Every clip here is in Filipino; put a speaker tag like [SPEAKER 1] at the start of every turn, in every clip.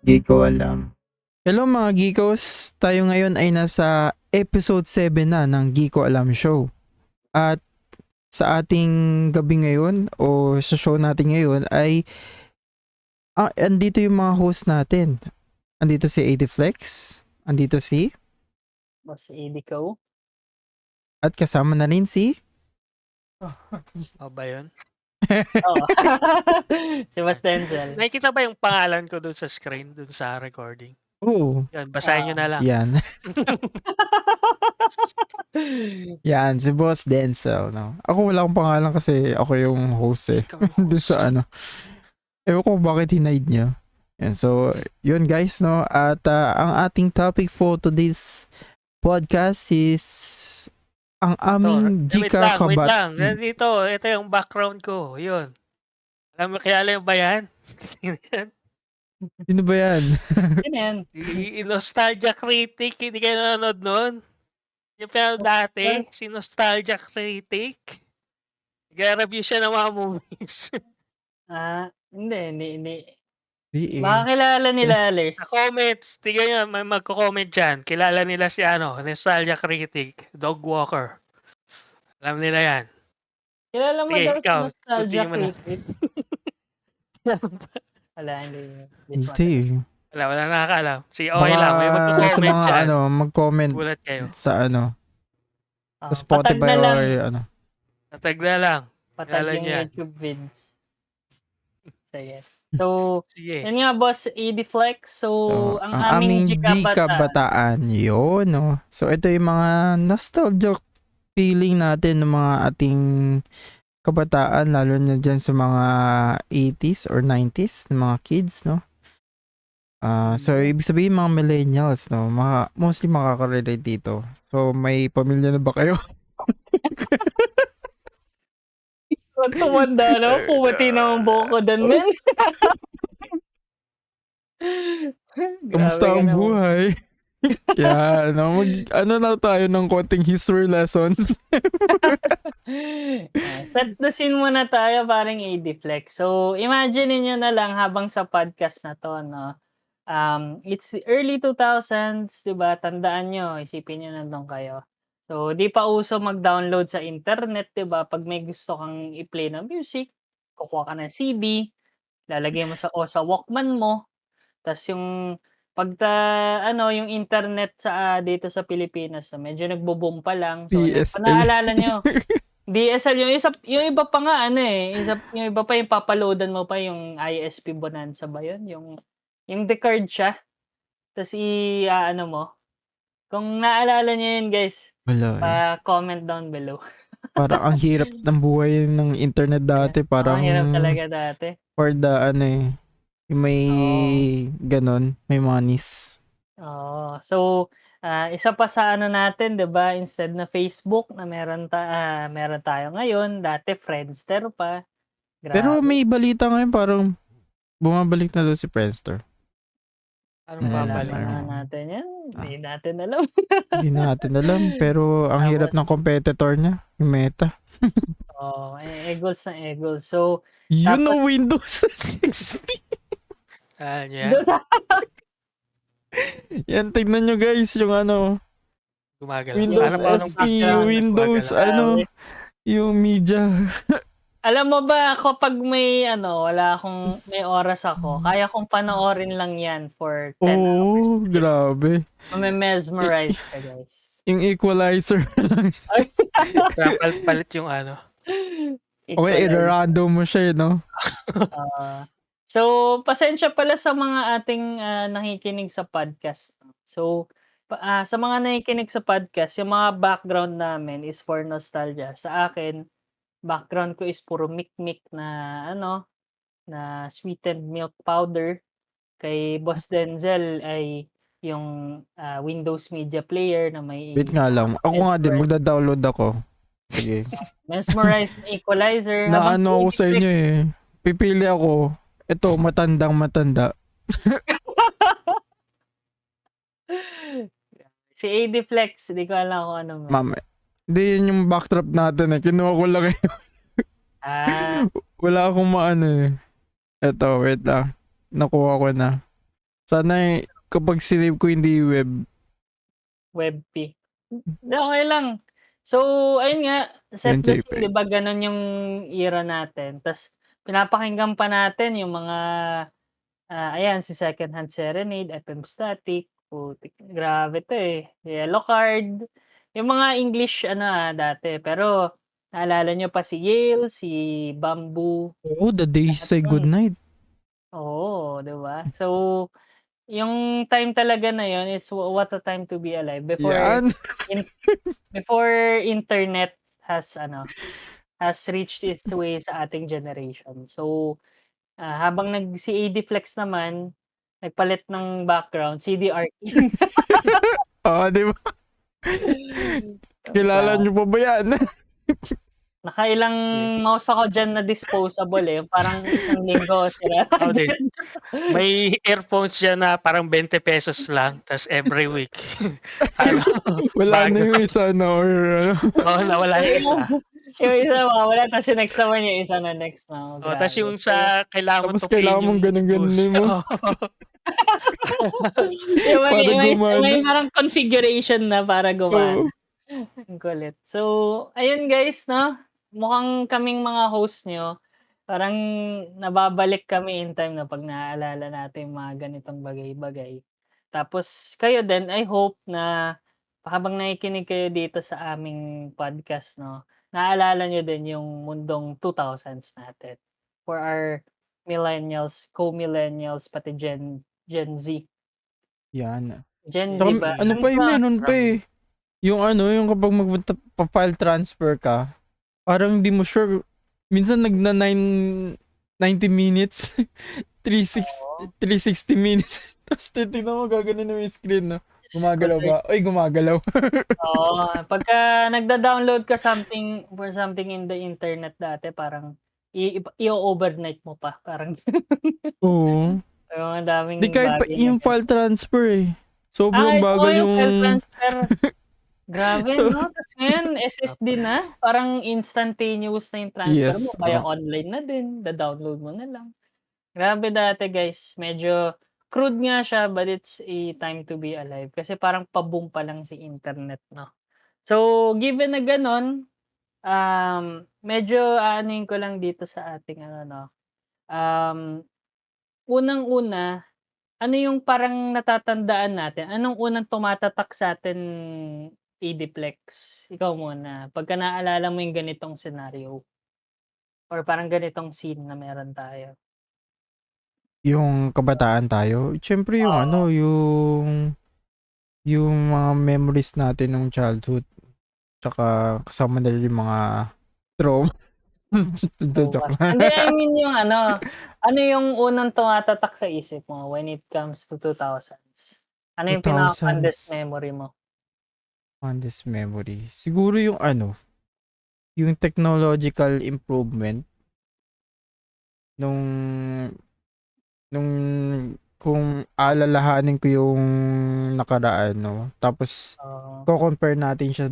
[SPEAKER 1] Di ko alam.
[SPEAKER 2] Hello mga Geekos! Tayo ngayon ay nasa episode 7 na ng Geeko Alam Show. At sa ating gabi ngayon o sa show natin ngayon ay andito yung mga host natin. Andito si ADFlex, andito si,
[SPEAKER 3] Boss Edico.
[SPEAKER 2] at kasama na rin si
[SPEAKER 4] O ba yun?
[SPEAKER 3] Oo. Si Boss Denzel.
[SPEAKER 4] Nakikita ba yung pangalan ko dun sa screen, dun sa recording?
[SPEAKER 2] Oo,
[SPEAKER 4] Yun, basahin nyo na lang.
[SPEAKER 2] yan. Yan, si Boss Denzel. No? Ako wala akong pangalan kasi ako yung host eh.
[SPEAKER 4] Ikaw yung
[SPEAKER 2] Doon sa
[SPEAKER 4] host.
[SPEAKER 2] ano. Ewan ko bakit hinaid niya. Yan, so, yun guys, no? At ang ating topic for today's podcast is ang aming
[SPEAKER 4] Wait
[SPEAKER 2] Gika
[SPEAKER 4] lang, wait
[SPEAKER 2] Kabat.
[SPEAKER 4] lang. Dito, ito yung background ko. Yun. Alam mo, kilala ba yan? Sino yan?
[SPEAKER 2] Sino ba yan?
[SPEAKER 3] Yun yan.
[SPEAKER 4] Si Nostalgia Critic. Hindi kayo nanonood nun? Yung pero dati, si Nostalgia Critic. Nag-review siya ng mga movies.
[SPEAKER 3] Hindi.
[SPEAKER 2] Di,
[SPEAKER 3] Baka kilala nila, Alers.
[SPEAKER 4] Sa comments, tignan nyo, may magko-comment dyan. Kilala nila si Nostalgia Critic, Dog Walker. Alam nila yan.
[SPEAKER 3] Kilala mo
[SPEAKER 4] Sige,
[SPEAKER 3] daw si
[SPEAKER 4] ikaw,
[SPEAKER 3] Nostalgia
[SPEAKER 4] tutingin mo na.
[SPEAKER 3] Critic? Wala, hindi.
[SPEAKER 2] Hindi.
[SPEAKER 4] Wala nakakaalam. Sige, okay lang. May
[SPEAKER 2] Baka sa
[SPEAKER 4] magko-comment
[SPEAKER 2] mga
[SPEAKER 4] dyan.
[SPEAKER 2] mag-comment
[SPEAKER 4] Gulat kayo.
[SPEAKER 2] sa sa
[SPEAKER 3] Patag
[SPEAKER 2] Spotify
[SPEAKER 3] na lang.
[SPEAKER 2] or
[SPEAKER 4] Natagla lang.
[SPEAKER 3] Patag
[SPEAKER 4] kilala
[SPEAKER 3] yung
[SPEAKER 4] niya yan.
[SPEAKER 3] YouTube vids. Sige. So,
[SPEAKER 4] Sige.
[SPEAKER 3] yun nga, Boss Ediflex. So, ang
[SPEAKER 2] ang
[SPEAKER 3] aming
[SPEAKER 2] aming Gika
[SPEAKER 3] Gika
[SPEAKER 2] Bataan. Yun, no? So, ito yung mga nostalgic feeling natin ng mga ating kabataan, lalo na dyan sa mga 80s or 90s ng mga kids, no? So, ibig sabihin mga millennials, no? Mostly makaka-relate dito. So, may pamilya na ba kayo?
[SPEAKER 3] Tumanda na, pumati na ang buhok ko doon, men.
[SPEAKER 2] Kamusta
[SPEAKER 3] Grabe ka
[SPEAKER 2] ang
[SPEAKER 3] naman.
[SPEAKER 2] buhay? Yan, no? Ano na tayo ng konting history lessons?
[SPEAKER 3] Set the scene muna tayo, parang AD-Flex. So, imagine niyo na lang habang sa podcast na to, no? It's early 2000s, di ba? Tandaan nyo, isipin nyo nandun kayo. So, di pa uso mag-download sa internet, di ba? Pag may gusto kang i-play ng music, kukuha ka ng CD, lalagay mo sa Walkman mo, tas yung yung internet dito sa Pilipinas, medyo nagbo-boom pa lang. So,
[SPEAKER 2] DSL.
[SPEAKER 3] naalala nyo, DSL, yung iba pa nga, yung iba pa yung papaloadan mo pa yung ISP Bonanza ba yun? Yung decard siya, tas mo. Kung naalala nyo yun, guys,
[SPEAKER 2] Wala eh.
[SPEAKER 3] pa-comment down below.
[SPEAKER 2] Parang ang hirap ng buhay ng internet dati. Parang
[SPEAKER 3] Ang hirap talaga dati.
[SPEAKER 2] for the yung may ganon, may monies.
[SPEAKER 3] Oo. So, isa pa sa natin, 'di ba? Instead na Facebook na meron tayo ngayon, dati Friendster pa.
[SPEAKER 2] Pero
[SPEAKER 3] Grabe.
[SPEAKER 2] may balita ngayon parang bumabalik na daw si Friendster.
[SPEAKER 4] Anong
[SPEAKER 3] Malalaman
[SPEAKER 4] babalik?
[SPEAKER 3] na natin yan. Hindi natin alam.
[SPEAKER 2] Hindi natin alam, pero ang hirap ng competitor niya, yung Meta.
[SPEAKER 3] Oo, eagles na eagles. So,
[SPEAKER 2] Yun
[SPEAKER 3] Dapat-
[SPEAKER 2] ang Windows XP.
[SPEAKER 4] Yan.
[SPEAKER 2] Yan, tignan nyo guys, yung
[SPEAKER 4] Gumagalaw.
[SPEAKER 2] Windows
[SPEAKER 4] Alam mo anong
[SPEAKER 2] XP,
[SPEAKER 4] background?
[SPEAKER 2] Windows,
[SPEAKER 4] Gumagalaw.
[SPEAKER 2] yung media.
[SPEAKER 3] alam mo ba ako pag may may oras ako, kaya kong panoorin lang yan for 10 hours.
[SPEAKER 2] Oh, grabe.
[SPEAKER 3] Mamemesmerize ka, guys.
[SPEAKER 2] Yung equalizer lang.
[SPEAKER 4] Palit yung
[SPEAKER 2] Okay, i-random mo siya, no?
[SPEAKER 3] So, pasensya pala sa mga ating nakikinig sa podcast. So, sa mga nakikinig sa podcast, yung mga background namin is for nostalgia. Sa akin, background ko is puro mikmik na na sweetened milk powder. Kay Boss Denzel ay yung Windows Media Player na may
[SPEAKER 2] Wait nga lang. Ako nga din, magda-download ako. Sige.
[SPEAKER 3] mesmerized equalizer.
[SPEAKER 2] Na
[SPEAKER 3] Habang
[SPEAKER 2] ako sa inyo eh. Pipili ako. Ito, matandang-matanda.
[SPEAKER 3] Si AD Flex, hindi ko alam kung ano.
[SPEAKER 2] Ma'am, hindi yun yung backdrop natin eh. Kinuha ko lang eh. Wala akong maano eh. Ito, wait lang. Nakuha ko na. Sana kapag sinave ko hindi web.
[SPEAKER 3] WebP. Hindi, okay lang. So, ayun nga, set
[SPEAKER 2] Yung
[SPEAKER 3] the scene,
[SPEAKER 2] JPEG.
[SPEAKER 3] 'di ba gano'n yung era natin. Tas pinapakinggan pa natin yung mga, ayan si Secondhand Serenade, FM Static, putik grabe 'to, Yellowcard, yung mga English dati. Pero naalala niyo pa si Yale, si Bamboo,
[SPEAKER 2] Oo, The Days
[SPEAKER 3] lahat
[SPEAKER 2] Say
[SPEAKER 3] nun.
[SPEAKER 2] Goodnight.
[SPEAKER 3] Oo, 'di ba? So, yung time talaga na yun, it's what a time to be alive
[SPEAKER 2] Yan.
[SPEAKER 3] in before internet has reached its way sa ating generation. So, habang si AD Flex naman, nagpalit ng background, CDR King.
[SPEAKER 2] Oo, di ba? Kilala
[SPEAKER 3] Wow.
[SPEAKER 2] niyo pa ba yan?
[SPEAKER 3] Nakailang mouse ako diyan na disposable, parang isang linggo sira
[SPEAKER 4] Ako din.
[SPEAKER 3] agad.
[SPEAKER 4] May earphones siya na parang 20 pesos lang, tas every week ano,
[SPEAKER 2] Wala na
[SPEAKER 4] bago.
[SPEAKER 2] yung isa na or ano.
[SPEAKER 4] Oo, nawala yung isa.
[SPEAKER 3] Yung isa mawawala, tas yung next naman yung isa na next na,
[SPEAKER 4] Oo, tas
[SPEAKER 3] grabe.
[SPEAKER 4] yung
[SPEAKER 3] So,
[SPEAKER 4] sa kailangan mo
[SPEAKER 2] Tapos
[SPEAKER 4] tupiin
[SPEAKER 2] kailangan mong
[SPEAKER 4] yung
[SPEAKER 2] ganun-ganunin mo.
[SPEAKER 4] Oo.
[SPEAKER 3] yung
[SPEAKER 2] Para
[SPEAKER 3] may
[SPEAKER 2] gumana.
[SPEAKER 3] parang configuration na para gumana.
[SPEAKER 2] Oo.
[SPEAKER 3] Ang kulit. So, ayun guys 'no, mukhang kaming mga host niyo, parang nababalik kami in time na 'pag naaalala natin yung mga ganitong bagay-bagay. Tapos kayo din, I hope na habang nakikinig kayo dito sa aming podcast 'no, naalala niyo din yung mundong 2000s natin for our millennials, co-millennials, pati Gen Z.
[SPEAKER 2] Yan.
[SPEAKER 3] Gen Z
[SPEAKER 2] Tsaka
[SPEAKER 3] ba?
[SPEAKER 2] ano
[SPEAKER 3] Ano
[SPEAKER 2] pa
[SPEAKER 3] ba?
[SPEAKER 2] meron pa yung ano, yung kapag magpa-file transfer ka, parang di mo sure, minsan 90 minutes, 360 minutes, tapos titignan mo gaganon na yung screen, no? Gumagalaw ba? Ay, gumagalaw.
[SPEAKER 3] Oo, pagka nagda-download ka for something in the internet dati parang i-o-overnight mo pa, parang
[SPEAKER 2] Oo.
[SPEAKER 3] ang
[SPEAKER 2] Di
[SPEAKER 3] daming
[SPEAKER 2] kahit pa
[SPEAKER 3] bagay na
[SPEAKER 2] yung file transfer Sobrang
[SPEAKER 3] ito nga
[SPEAKER 2] bagal
[SPEAKER 3] yung
[SPEAKER 2] yung
[SPEAKER 3] file transfer. Grabe
[SPEAKER 2] so,
[SPEAKER 3] 'no, tas ngayon SSD na, parang instantaneous na yung transfer mo
[SPEAKER 2] yes.
[SPEAKER 3] via online na din, da-download mo na lang. Grabe dati guys, medyo crude nga siya but it's a time to be alive kasi parang pa-boom pa lang si internet 'no. So, given na gano'n, medyo aanuhin ko lang dito sa ating um, unang-una, ano yung parang natatandaan natin, anong unang tumatatak sa'tin, Idiplex? Ikaw muna, pagka naalala mo yung ganitong senaryo or parang ganitong scene na meron tayo?
[SPEAKER 2] Yung kabataan tayo, siyempre yung
[SPEAKER 3] Oo,
[SPEAKER 2] ano, yung mga memories natin nung childhood. Tsaka kasama na rin yung mga trauma.
[SPEAKER 3] trauma.
[SPEAKER 2] Joke lang.
[SPEAKER 3] Hindi, I mean yung ano yung unang tumatatak sa isip mo when it comes to 2000s? Ano yung pinaka-fondest
[SPEAKER 2] 2000s.
[SPEAKER 3] memory mo?
[SPEAKER 2] Fondest memory. Siguro yung ano, yung technological improvement nung nung kung aalalahanin ko yung nakaraan, no? Tapos
[SPEAKER 3] Oo.
[SPEAKER 2] ko-compare natin siya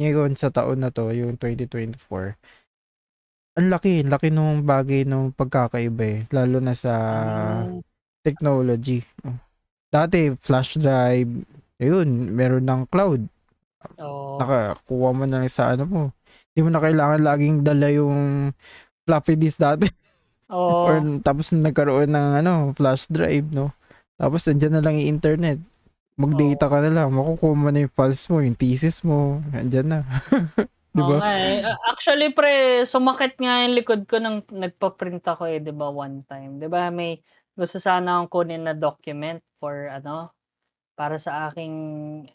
[SPEAKER 2] ngayon sa taon na to, yung 2024. Ang laki nung bagay nung pagkakaiba lalo na sa
[SPEAKER 3] Hmm,
[SPEAKER 2] technology. Dati flash drive, ayun, meron ng cloud.
[SPEAKER 3] oo.
[SPEAKER 2] Nakakuha mo na lang sa ano mo. Hindi mo na kailangan laging dala yung floppy disk dati. Or
[SPEAKER 3] Oo,
[SPEAKER 2] tapos nagkaroon ng flash drive, no? Tapos nandiyan na lang yung internet.
[SPEAKER 3] oo.
[SPEAKER 2] Mag-data ka na lang, makukuha mo na yung files mo, yung thesis mo, nandiyan na. 'Di
[SPEAKER 3] Oo
[SPEAKER 2] ba?
[SPEAKER 3] nga, actually pre, sumakit nga yung likod ko ng nagpa-print ako, 'di ba, one time. 'Di ba may gusto sana akong kunin na document for para sa aking,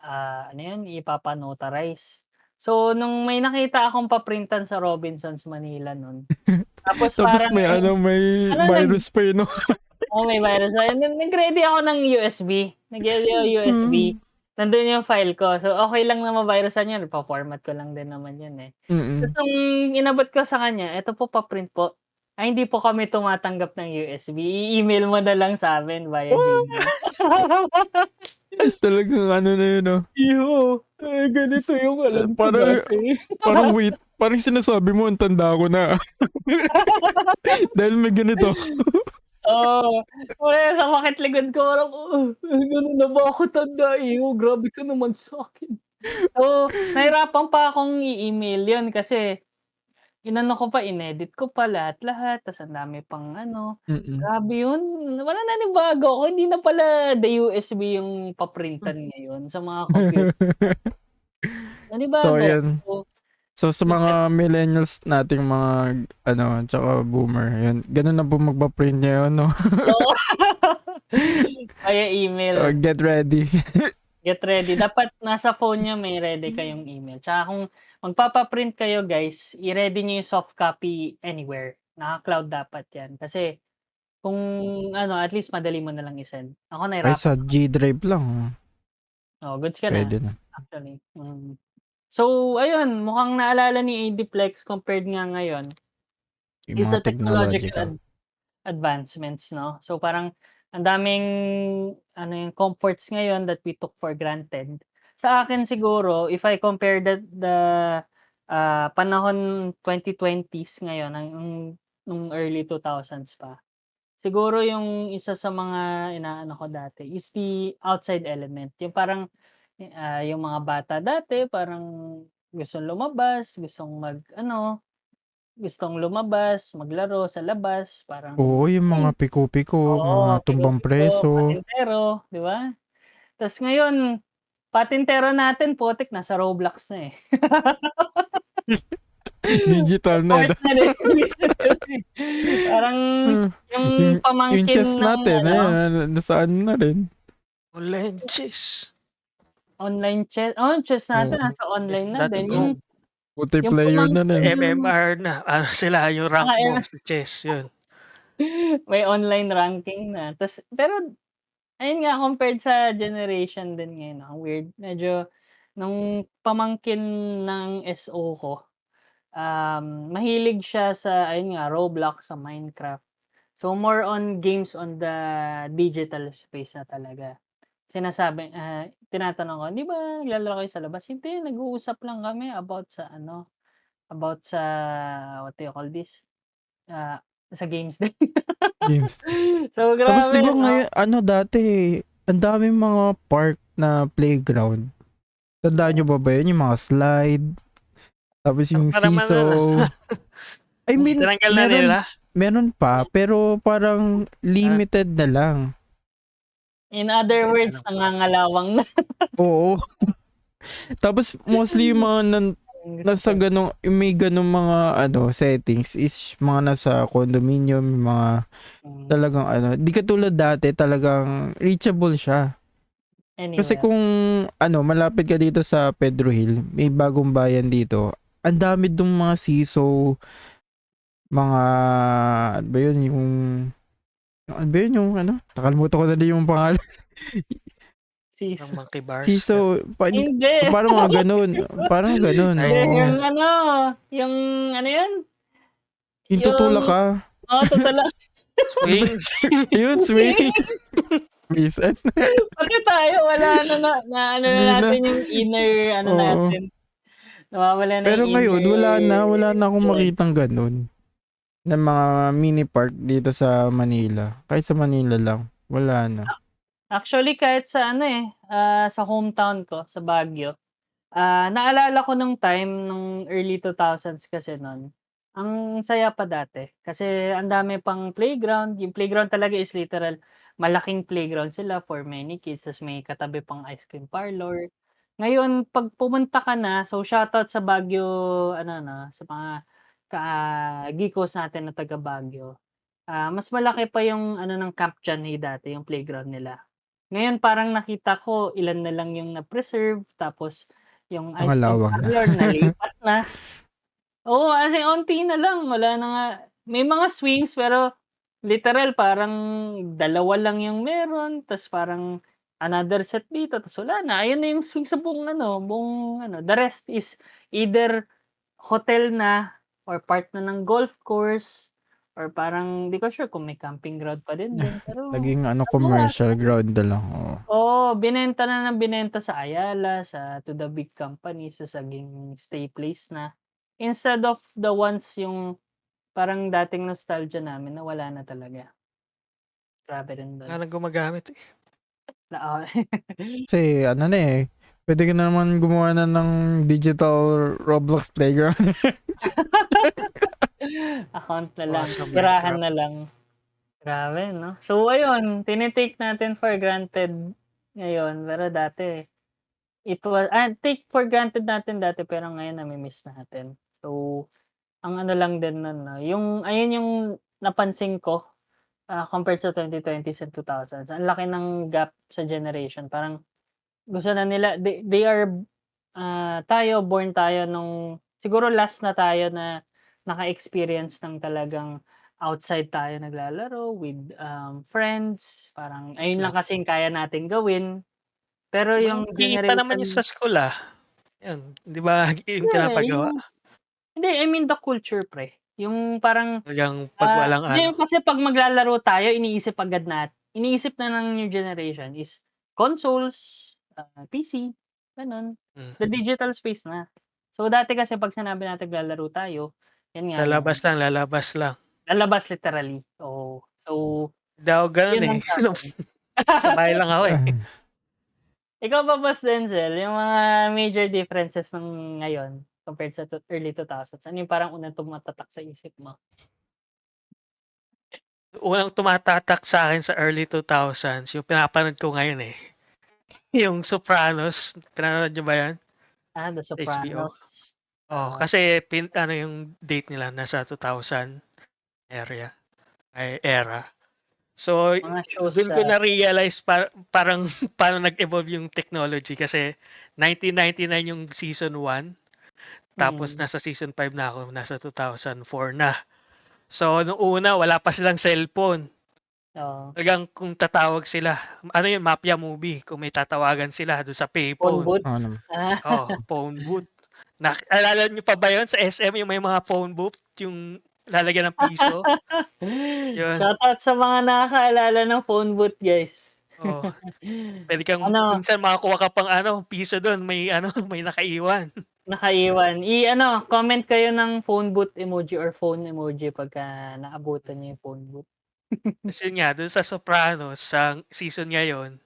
[SPEAKER 3] ano 'yun, ipapa-notarize. So, nung may nakita akong pa-printan sa Robinsons, Manila nun, tapos
[SPEAKER 2] Tapos
[SPEAKER 3] parang
[SPEAKER 2] may may
[SPEAKER 3] nag
[SPEAKER 2] virus pa yun, no?
[SPEAKER 3] may virus. So, nag-ready ako ng USB, nag-ready ako USB,
[SPEAKER 2] Mm.
[SPEAKER 3] nandun yung file ko. So, okey lang na ma-virusan yun, pa-format ko lang din naman yun, Ta's
[SPEAKER 2] Mm.
[SPEAKER 3] nung inabot ko sa kanya, "Eto po pa-print po." "Ay hindi po kami tumatanggap ng USB, i-email mo na lang sa'min via Gmail."
[SPEAKER 2] Oh, talagang ano na yun, no?
[SPEAKER 3] Ganito yung alam ko
[SPEAKER 2] Parang
[SPEAKER 3] dati.
[SPEAKER 2] parang wait, parang sinasabi mo ang tanda ko na. Dahil may ganito.
[SPEAKER 3] Oo, parehas sumakit likod ko parang, gano'n na ba ako tanda, grabe ka naman sa'kin. So, nahirapan pa akong i-email 'yun kasi inano ko pa, inedit ko pa lahat-lahat ta's ang dami pang ano,
[SPEAKER 2] Mm.
[SPEAKER 3] grabe 'yun. Wala nanibago ako, hindi na pala the USB yung paprintan ngayon sa mga computer.
[SPEAKER 2] So,
[SPEAKER 3] Nanibago
[SPEAKER 2] ayun.
[SPEAKER 3] ako.
[SPEAKER 2] So, sa
[SPEAKER 3] Bakit?
[SPEAKER 2] mga millennials nating mga ano, tsaka boomer, yun, ganun na po magpa-print ngayon 'no?
[SPEAKER 3] Oo. Via email.
[SPEAKER 2] Get ready.
[SPEAKER 3] Get ready, dapat nasa phone niyo may ready kayong email. Tsaka kung magpapa-print kayo guys, i-ready niyo yung soft copy anywhere. Naka-cloud dapat 'yan. Kasi kung ano, at least madali mo na lang i-send. Ako
[SPEAKER 2] Ay,
[SPEAKER 3] nahirapan
[SPEAKER 2] sa
[SPEAKER 3] ako.
[SPEAKER 2] G Drive lang,
[SPEAKER 3] Goods ka na
[SPEAKER 2] puwede na.
[SPEAKER 3] actually. So ayun, mukhang naalala ni ADFlex compared nga ngayon
[SPEAKER 2] Yung
[SPEAKER 3] is
[SPEAKER 2] mga
[SPEAKER 3] the technological
[SPEAKER 2] technological.
[SPEAKER 3] advancements 'no. So parang ang daming ano yung comforts ngayon that we took for granted. Sa akin siguro if I compare the panahon 2020s ngayon nung early 2000s pa, siguro yung isa sa mga inaano ko dati is the outside element. Yung parang, yung mga bata dati parang gustong lumabas, gustong lumabas, maglaro sa labas, parang
[SPEAKER 2] Oo, yung mga
[SPEAKER 3] ay
[SPEAKER 2] piko-piko, mga
[SPEAKER 3] oo,
[SPEAKER 2] tumbang
[SPEAKER 3] piko-piko,
[SPEAKER 2] preso.
[SPEAKER 3] patintero, 'di ba? Tas ngayon, patintero natin putik nasa Roblox na, eh.
[SPEAKER 2] Digital na, eh,
[SPEAKER 3] Part
[SPEAKER 2] 'no?
[SPEAKER 3] na rin parang
[SPEAKER 2] Hmm,
[SPEAKER 3] yung
[SPEAKER 2] yung
[SPEAKER 3] pamangkin
[SPEAKER 2] chess
[SPEAKER 3] ng
[SPEAKER 2] natin
[SPEAKER 3] ano,
[SPEAKER 2] ayan, nasa ano na rin.
[SPEAKER 4] Online chess.
[SPEAKER 3] chess natin
[SPEAKER 2] Oo,
[SPEAKER 3] nasa online na din,
[SPEAKER 4] .go.
[SPEAKER 3] yung
[SPEAKER 2] multiplayer na
[SPEAKER 3] pamangkin
[SPEAKER 2] rin.
[SPEAKER 3] ng
[SPEAKER 4] MMR na. Ano sila, yung rank mo
[SPEAKER 3] ah,
[SPEAKER 4] sa chess, yun.
[SPEAKER 3] may online ranking na pero ayun nga compared sa generation din ngayon ang weird. Medyo nung pamangkin ng SO ko, mahilig siya sa ayun nga Roblox, sa Minecraft. So more on games on the digital space na talaga. Tinatanong ko, "Di ba naglalaro kayo sa labas?" "Hindi, nag-uusap lang kami about sa ano, about sa what do you call this, sa games din."
[SPEAKER 2] Games.
[SPEAKER 3] So
[SPEAKER 2] Tapos 'di
[SPEAKER 3] grabe
[SPEAKER 2] ba
[SPEAKER 3] 'no?
[SPEAKER 2] ngayon ano dati, ang daming mga park na playground. Tandaan niyo pa ba yun, yung mga slide, tapos yung
[SPEAKER 4] Para naman na
[SPEAKER 2] seesaw. I mean,
[SPEAKER 4] tinanggal na nila.
[SPEAKER 2] meron pa, pero parang
[SPEAKER 4] Ah,
[SPEAKER 2] limited na lang.
[SPEAKER 3] In other words,
[SPEAKER 4] ano pa.
[SPEAKER 3] nangangalawang na.
[SPEAKER 2] Oo, tapos mostly yung mga nasa
[SPEAKER 3] Gusto.
[SPEAKER 2] gano'ng may gano'ng mga ano, settings is mga nasa condominium, yung mga
[SPEAKER 3] Hmm,
[SPEAKER 2] talagang ano, 'di katulad dati talagang reachable siya. Kasi
[SPEAKER 3] anywhere.
[SPEAKER 2] kung ano, malapit ka dito sa Pedro Hill, may bagong bayan dito, ang dami dong mga siso, mga ano ba yun, ano ba yun, yung ano, nakalimutan ko na din yung pangalan.
[SPEAKER 4] Ng
[SPEAKER 3] Season.
[SPEAKER 4] monkey bars.
[SPEAKER 2] Siso,
[SPEAKER 3] Hindi.
[SPEAKER 2] parang mga gano'n, parang gano'n,
[SPEAKER 4] Ay,
[SPEAKER 3] Hindi,
[SPEAKER 2] oo.
[SPEAKER 3] yung ano, yung ano yun,
[SPEAKER 2] Yung
[SPEAKER 3] yung
[SPEAKER 2] tutulak ka,
[SPEAKER 3] tutulak.
[SPEAKER 2] ano ba
[SPEAKER 4] swing.
[SPEAKER 2] yun, swing, minsan.
[SPEAKER 3] Pati tayo wala na ano na
[SPEAKER 2] Hindi na,
[SPEAKER 3] natin yung inner ano
[SPEAKER 2] oo.
[SPEAKER 3] natin, nawawala na
[SPEAKER 2] Pero
[SPEAKER 3] yung
[SPEAKER 2] ngayon
[SPEAKER 3] inner
[SPEAKER 2] wala na akong
[SPEAKER 3] joy.
[SPEAKER 2] makitang gano'n, na mga mini park dito sa Manila. Kahit sa Manila lang, wala na.
[SPEAKER 3] Actually kahit sa ano, sa hometown ko sa Baguio. Naalala ko nung time nung early 2000s kasi nun, ang saya pa dati kasi ang dami pang playground, yung playground talaga is literal malaking playground sila for many kids ta's may katabi pang ice cream parlor. Ngayon 'pag pumunta ka na, so shoutout sa Baguio ano 'no, sa mga geekos natin na taga Baguio. Mas malaki pa yung ano ng Camp Changi dati yung playground nila. Ngayon parang nakita ko ilan na lang yung na-preserve tapos yung ice cream
[SPEAKER 2] Nakalawang na.
[SPEAKER 3] parlor nalipat na. Oo, as in onti na lang wala na nga may mga swings pero literal parang dalawa lang yung meron ta's parang another set dito ta's wala na. Ayun na yung swing sa buong ano, the rest is either hotel na or part na ng golf course or parang di ko sure kung may camping ground pa din dun pero
[SPEAKER 2] Naging ano, commercial
[SPEAKER 3] nabawasan.
[SPEAKER 2] ground na lang, oo.
[SPEAKER 3] Oo, binenta na ng binenta sa Ayala, to the big companies, saging stay place na. Instead of the ones yung parang dating nostalgia namin na wala na talaga. Grabe rin
[SPEAKER 4] Wala
[SPEAKER 3] dun.
[SPEAKER 4] nang gumagamit eh.
[SPEAKER 2] Kasi ano na eh, pwede ka na naman gumawa na ng digital Roblox playground.
[SPEAKER 3] Account na
[SPEAKER 4] O
[SPEAKER 3] lang,
[SPEAKER 4] sa
[SPEAKER 3] tirahan
[SPEAKER 4] Minecraft.
[SPEAKER 3] na lang. Grabe 'no? So ayun, tini-take natin for granted ngayon, pero dati take for granted natin dati pero ngayon nami-miss natin. So, ang ano lang din nun 'no, ayun yung napansin ko, compared sa 2020s and 2000s, ang laki ng gap sa generation. Parang gusto na nila they are, born tayo nung siguro last na tayo na naka-experience ng talagang outside tayo naglalaro with, friends, parang ayun lang
[SPEAKER 4] Lang.
[SPEAKER 3] kasi yung kaya nating gawin. Pero yung
[SPEAKER 4] Manghihi pa naman yung
[SPEAKER 3] generation
[SPEAKER 4] sa school, 'Yun, 'di ba yung
[SPEAKER 3] hindi,
[SPEAKER 4] pinapagawa?
[SPEAKER 3] hindi, I mean the culture pre, yung parang,
[SPEAKER 4] Talagang 'pag walang ano,
[SPEAKER 3] ngayon kasi 'pag maglalaro tayo iniisip na ng new generation is consoles, PC, gano'n.
[SPEAKER 4] hmm,
[SPEAKER 3] The digital space na. So, dati kasi 'pag sinabi nating naglalaro tayo, 'yan
[SPEAKER 4] sa
[SPEAKER 3] nga
[SPEAKER 4] labas
[SPEAKER 3] yung
[SPEAKER 4] lang, lalabas lang.
[SPEAKER 3] lalabas literally, oo. So,
[SPEAKER 4] Hindi ako gano'n,
[SPEAKER 3] 'yun
[SPEAKER 4] eh.
[SPEAKER 3] ang sa'kin.
[SPEAKER 4] Sa bahay lang ako, eh.
[SPEAKER 3] Ikaw ba Boss Denzel, yung mga major differences ng ngayon compared sa early 2000s, ano yung parang unang tumatatak sa isip mo?
[SPEAKER 4] Unang tumatatak sa'kin sa early 2000s yung pinapanood ko ngayon, eh, yung Sopranos. Pinanood niyo ba 'yan?
[SPEAKER 3] The
[SPEAKER 4] HBO?
[SPEAKER 3] Sopranos.
[SPEAKER 4] Oo,
[SPEAKER 3] Oo,
[SPEAKER 4] kasi ano yung date nila nasa 2000 area era. So,
[SPEAKER 3] mga shows
[SPEAKER 4] dun ko
[SPEAKER 3] dati.
[SPEAKER 4] na-realize parang paano nag-evolve yung technology kasi 1999 yung season 1 tapos
[SPEAKER 3] Mm,
[SPEAKER 4] nasa season 5 na ako, nasa 2004 na. So, nung una wala pa silang cellphone.
[SPEAKER 3] oo.
[SPEAKER 4] Talagang kung tatawag sila, ano yun, mafia movie, kung may tatawagan sila doon sa
[SPEAKER 3] Phone
[SPEAKER 4] payphone.
[SPEAKER 3] booth.
[SPEAKER 2] Oo naman.
[SPEAKER 3] Ah,
[SPEAKER 4] Oh, phone booth. Alala niyo pa ba yun sa SM yung may mga phone booth, yung lalagyan ng piso? Yun.
[SPEAKER 3] shoutout sa mga nakakaalala ng phone booth guys.
[SPEAKER 4] Oh, pwede kang
[SPEAKER 3] Ano,
[SPEAKER 4] minsan makakuha ka pang ano, piso doon, may ano, may nakaiwan.
[SPEAKER 3] nakaiwan, comment kayo ng phone booth emoji or phone emoji pagka naabutan niyo yung phone booth.
[SPEAKER 4] Kasi yun nga, doon sa Sopranos, sa season ngayon,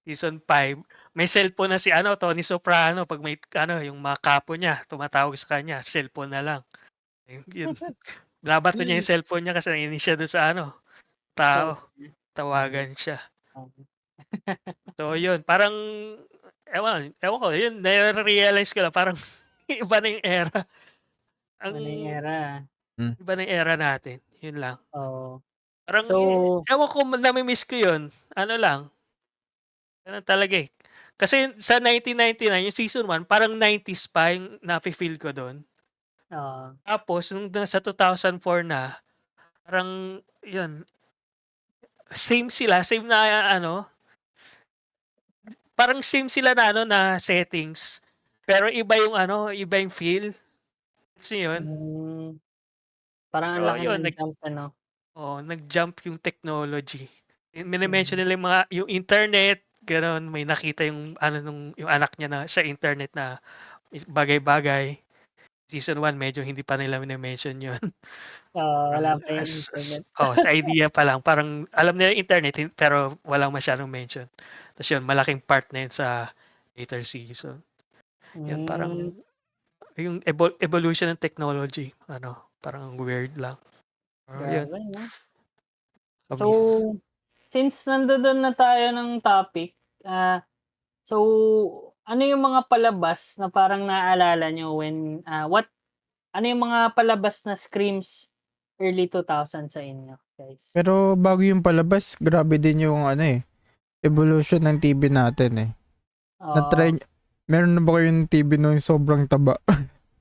[SPEAKER 4] season 5, may cellphone na si ano, Tony Soprano. Pag may ano, yung mga kapo niya, tumatawag sa kanya, cellphone na lang. Yun. Binabato niya yung cellphone niya kasi naiinis siya doon sa ano, tao.
[SPEAKER 3] Phone. Mm,
[SPEAKER 4] Tawagan siya.
[SPEAKER 3] oo.
[SPEAKER 4] So yun, parang ewan ko, yun na-realize ko lang parang iba na yung era. Ang
[SPEAKER 3] Ano yung era,
[SPEAKER 2] Hmm.
[SPEAKER 4] iba na yung era natin, yun lang.
[SPEAKER 3] oo.
[SPEAKER 4] Parang
[SPEAKER 3] So,
[SPEAKER 4] ewan ko nami-miss ko yun. Ano lang, ganun talaga, eh. Kasi sa 1999 yung season 1 parang 90s pa yung nafi-feel ko dun.
[SPEAKER 3] oo.
[SPEAKER 4] Tapos nung sa 2004 na, parang yun, same sila, same na ano, parang same sila na ano, na settings. Pero iba yung ano, iba yung feel. Gets niyo yun?
[SPEAKER 3] Hmm, parang ang
[SPEAKER 4] Pero
[SPEAKER 3] laki
[SPEAKER 4] yun,
[SPEAKER 3] ng jump ano?
[SPEAKER 4] nag-jump yung technology. Mine-mention
[SPEAKER 3] Mm,
[SPEAKER 4] nila yung internet, gano'n, may nakita yung ano yung anak niya na sa internet na bagay-bagay. Season 1 medyo hindi pa nila mine-mention yun.
[SPEAKER 3] oo, wala
[SPEAKER 4] Parang
[SPEAKER 3] pa yung internet.
[SPEAKER 4] sa idea pa lang, parang alam nila yung internet pero walang masyadong mention. Tapos yun, malaking part na yun sa later season. Yun,
[SPEAKER 3] Hmm,
[SPEAKER 4] parang yung evolution ng technology, ano, parang weird lang. Yun,
[SPEAKER 3] grabe 'no? So,
[SPEAKER 4] kami.
[SPEAKER 3] since nandoon na tayo ng topic, so ano yung mga palabas na parang naalala niyo when, ano yung mga palabas na screams early 2000 sa inyo, guys?
[SPEAKER 2] Pero bago yung palabas, grabe din yung ano eh, evolution ng TV natin eh.
[SPEAKER 3] Oo,
[SPEAKER 2] Na-try, meron na ba kayong TV nung sobrang taba?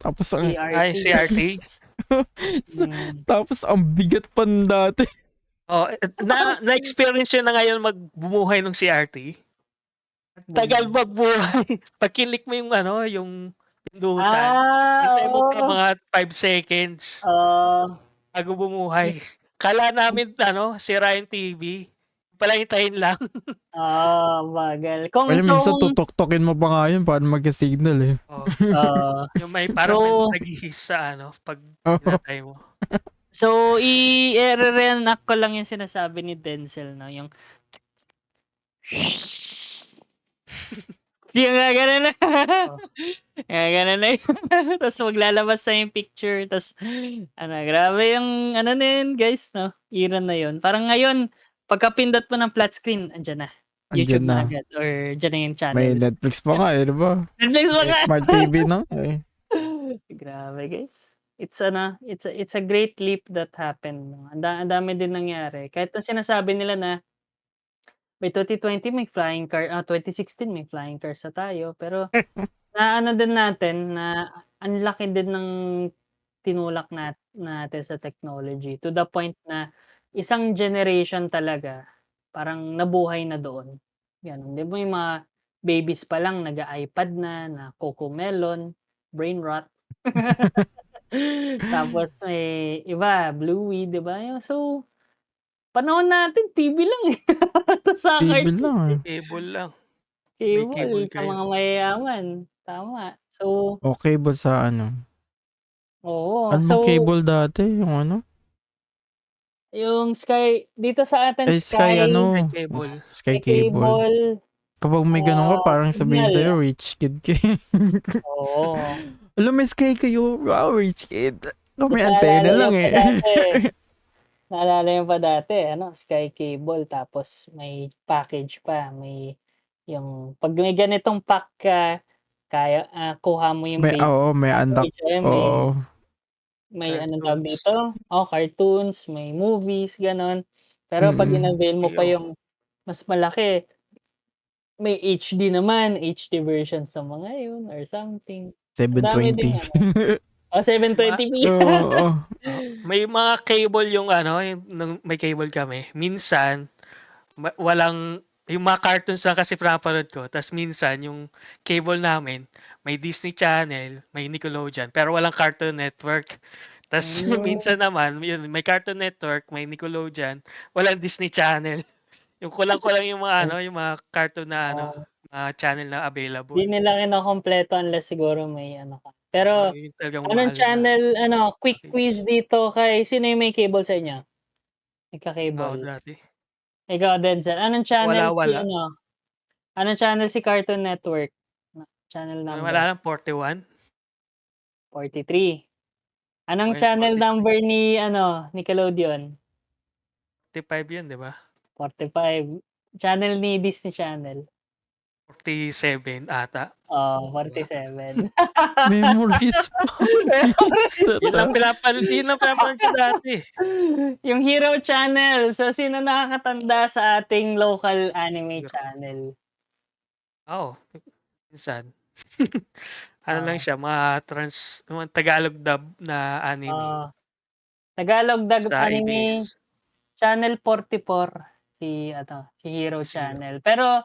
[SPEAKER 2] Tapos ang,
[SPEAKER 4] Ay,
[SPEAKER 3] CRT.
[SPEAKER 4] CRT.
[SPEAKER 3] Hmm,
[SPEAKER 2] tapos ang bigat pa ng dati.
[SPEAKER 4] Oh, na-experience yun na ngayon bumuhay ng CRT. Tagal
[SPEAKER 3] bum
[SPEAKER 4] magbuhay. Pag kinlik mo yung ano, yung pindutan, hintay mo pa
[SPEAKER 3] oo,
[SPEAKER 4] mga 5 seconds
[SPEAKER 3] oo,
[SPEAKER 4] bago bumuhay. Kala namin ano, sira yung TV. Pala hintayin lang.
[SPEAKER 3] bagal. Kung
[SPEAKER 2] Kaya
[SPEAKER 3] so
[SPEAKER 2] minsan
[SPEAKER 3] kung
[SPEAKER 2] tutok-tokin mo pa nga yun para magka-signal eh.
[SPEAKER 4] Oh,
[SPEAKER 3] oo,
[SPEAKER 4] yung may
[SPEAKER 3] so
[SPEAKER 4] parang may naghihis sa ano, pag hinatay mo.
[SPEAKER 3] So, i-re-reenact ko lang yung sinasabi ni Denzel, no? Yung yung gaganon na.
[SPEAKER 4] Oh.
[SPEAKER 3] Gaganon na yun. Tapos maglalabas na yung picture. Tapos, grabe yung, na yun, guys, no? Era na yun. Parang ngayon, pagka-pindot mo ng flat screen, andyan na.
[SPEAKER 2] Andiyan
[SPEAKER 3] YouTube
[SPEAKER 2] na.
[SPEAKER 3] na agad. Or dyan na yung
[SPEAKER 2] May
[SPEAKER 3] channel.
[SPEAKER 2] Netflix pa nga eh, di ba?
[SPEAKER 3] Netflix mo
[SPEAKER 2] May
[SPEAKER 3] nga.
[SPEAKER 2] smart TV na nga eh.
[SPEAKER 3] Grabe, guys. It's a great leap that happened. No? Ang dami din nangyari. Kahit na sinasabi nila na by 2020 may flying car, 2016 may flying cars na tayo. Pero naano din natin na ang laki din ng tinulak natin sa technology to the point na isang generation talaga parang nabuhay na doon. Gano'n. 'Di ba yung mga babies pa lang nag-a-iPad na Cocomelon, brain rot. Tapos may iba Bluey, 'di ba? So, panahon natin TV lang, eh. Tas saka
[SPEAKER 2] TV
[SPEAKER 3] cartoon,
[SPEAKER 2] lang eh.
[SPEAKER 4] Cable lang. May
[SPEAKER 3] cable
[SPEAKER 4] cable
[SPEAKER 3] sa
[SPEAKER 4] kayo.
[SPEAKER 3] mga mayayaman, tama. So,
[SPEAKER 2] O cable sa ano?
[SPEAKER 3] oo.
[SPEAKER 2] Ano bang
[SPEAKER 3] So,
[SPEAKER 2] cable dati? Yung ano?
[SPEAKER 3] yung Sky dito sa atin
[SPEAKER 2] Eh, Sky
[SPEAKER 3] Sky,
[SPEAKER 4] May
[SPEAKER 2] ano?
[SPEAKER 4] cable.
[SPEAKER 2] Sky
[SPEAKER 3] may
[SPEAKER 2] Cable.
[SPEAKER 3] cable,
[SPEAKER 2] Kapag may ganun ka, parang sabihin
[SPEAKER 3] signal.
[SPEAKER 2] sa'yo, rich kid ka.
[SPEAKER 3] Oo.
[SPEAKER 2] Alam, may Sky kayo. Wow, rich kid. Kami
[SPEAKER 3] Tas
[SPEAKER 2] antena lang eh.
[SPEAKER 3] naalala niyo pa dati Sky Cable tapos may package pa, may yung 'pag may ganitong pack ka, kuha mo yung
[SPEAKER 2] May,
[SPEAKER 3] basic
[SPEAKER 2] oo, may unlock.
[SPEAKER 3] package,
[SPEAKER 2] Oo.
[SPEAKER 3] may anong tawag
[SPEAKER 4] Cartoons.
[SPEAKER 3] dito, cartoons, may movies, gano'n. Pero 'pag
[SPEAKER 2] Mm.
[SPEAKER 3] in-avail mo pa
[SPEAKER 4] Ayo.
[SPEAKER 3] yung mas malaki, may HD naman, HD version sa mga yun or something. Ang dami ding
[SPEAKER 2] 720.
[SPEAKER 3] 720p.
[SPEAKER 2] Oo.
[SPEAKER 4] May mga cable yung yung nung may cable kami. Minsan walang yung mga cartoons lang kasi pinapanood ko. Tas minsan yung cable namin may Disney Channel, may Nickelodeon, pero walang Cartoon Network. Tas
[SPEAKER 3] Hmm,
[SPEAKER 4] minsan naman yun, may Cartoon Network, may Nickelodeon, walang Disney Channel. Yung kulang-kulang yung mga yung mga cartoon na
[SPEAKER 3] oo.
[SPEAKER 4] mga channel na
[SPEAKER 3] 'Di
[SPEAKER 4] available.
[SPEAKER 3] nila kinokompleto unless siguro may ka. Pero
[SPEAKER 4] Yun talagang
[SPEAKER 3] anong
[SPEAKER 4] mahal na
[SPEAKER 3] channel quick quiz
[SPEAKER 4] package.
[SPEAKER 3] dito kay sino yung may cable sa inyo?
[SPEAKER 4] Ako
[SPEAKER 3] Nagka-cable?
[SPEAKER 4] dati.
[SPEAKER 3] Ikaw Denzel,
[SPEAKER 4] Wala.
[SPEAKER 3] anong channel si Cartoon Network? Channel
[SPEAKER 4] Wala
[SPEAKER 3] number?
[SPEAKER 4] lang 41.
[SPEAKER 3] 43.
[SPEAKER 4] O
[SPEAKER 3] Anong
[SPEAKER 4] yun,
[SPEAKER 3] channel
[SPEAKER 4] 43.
[SPEAKER 3] number ni Nickelodeon?
[SPEAKER 4] 45 yun, di ba?
[SPEAKER 3] 45. Channel ni Disney Channel?
[SPEAKER 4] 47 ata.
[SPEAKER 3] Oh,
[SPEAKER 4] Di ba?
[SPEAKER 3] 47.
[SPEAKER 2] Memories pa. Isa
[SPEAKER 4] Yun lang
[SPEAKER 2] ta.
[SPEAKER 4] pinapanood ko dati.
[SPEAKER 3] Yung Hero Channel. So, sino nakakatanda sa ating local anime
[SPEAKER 4] Hero.
[SPEAKER 3] channel?
[SPEAKER 4] Oo, minsan. Lang
[SPEAKER 3] Ah,
[SPEAKER 4] siya, mga Tagalog dub na anime
[SPEAKER 3] ah, Tagalog dub
[SPEAKER 4] sa
[SPEAKER 3] anime
[SPEAKER 4] ABS
[SPEAKER 3] channel 44 si Hero
[SPEAKER 4] Zero.
[SPEAKER 3] Channel. Pero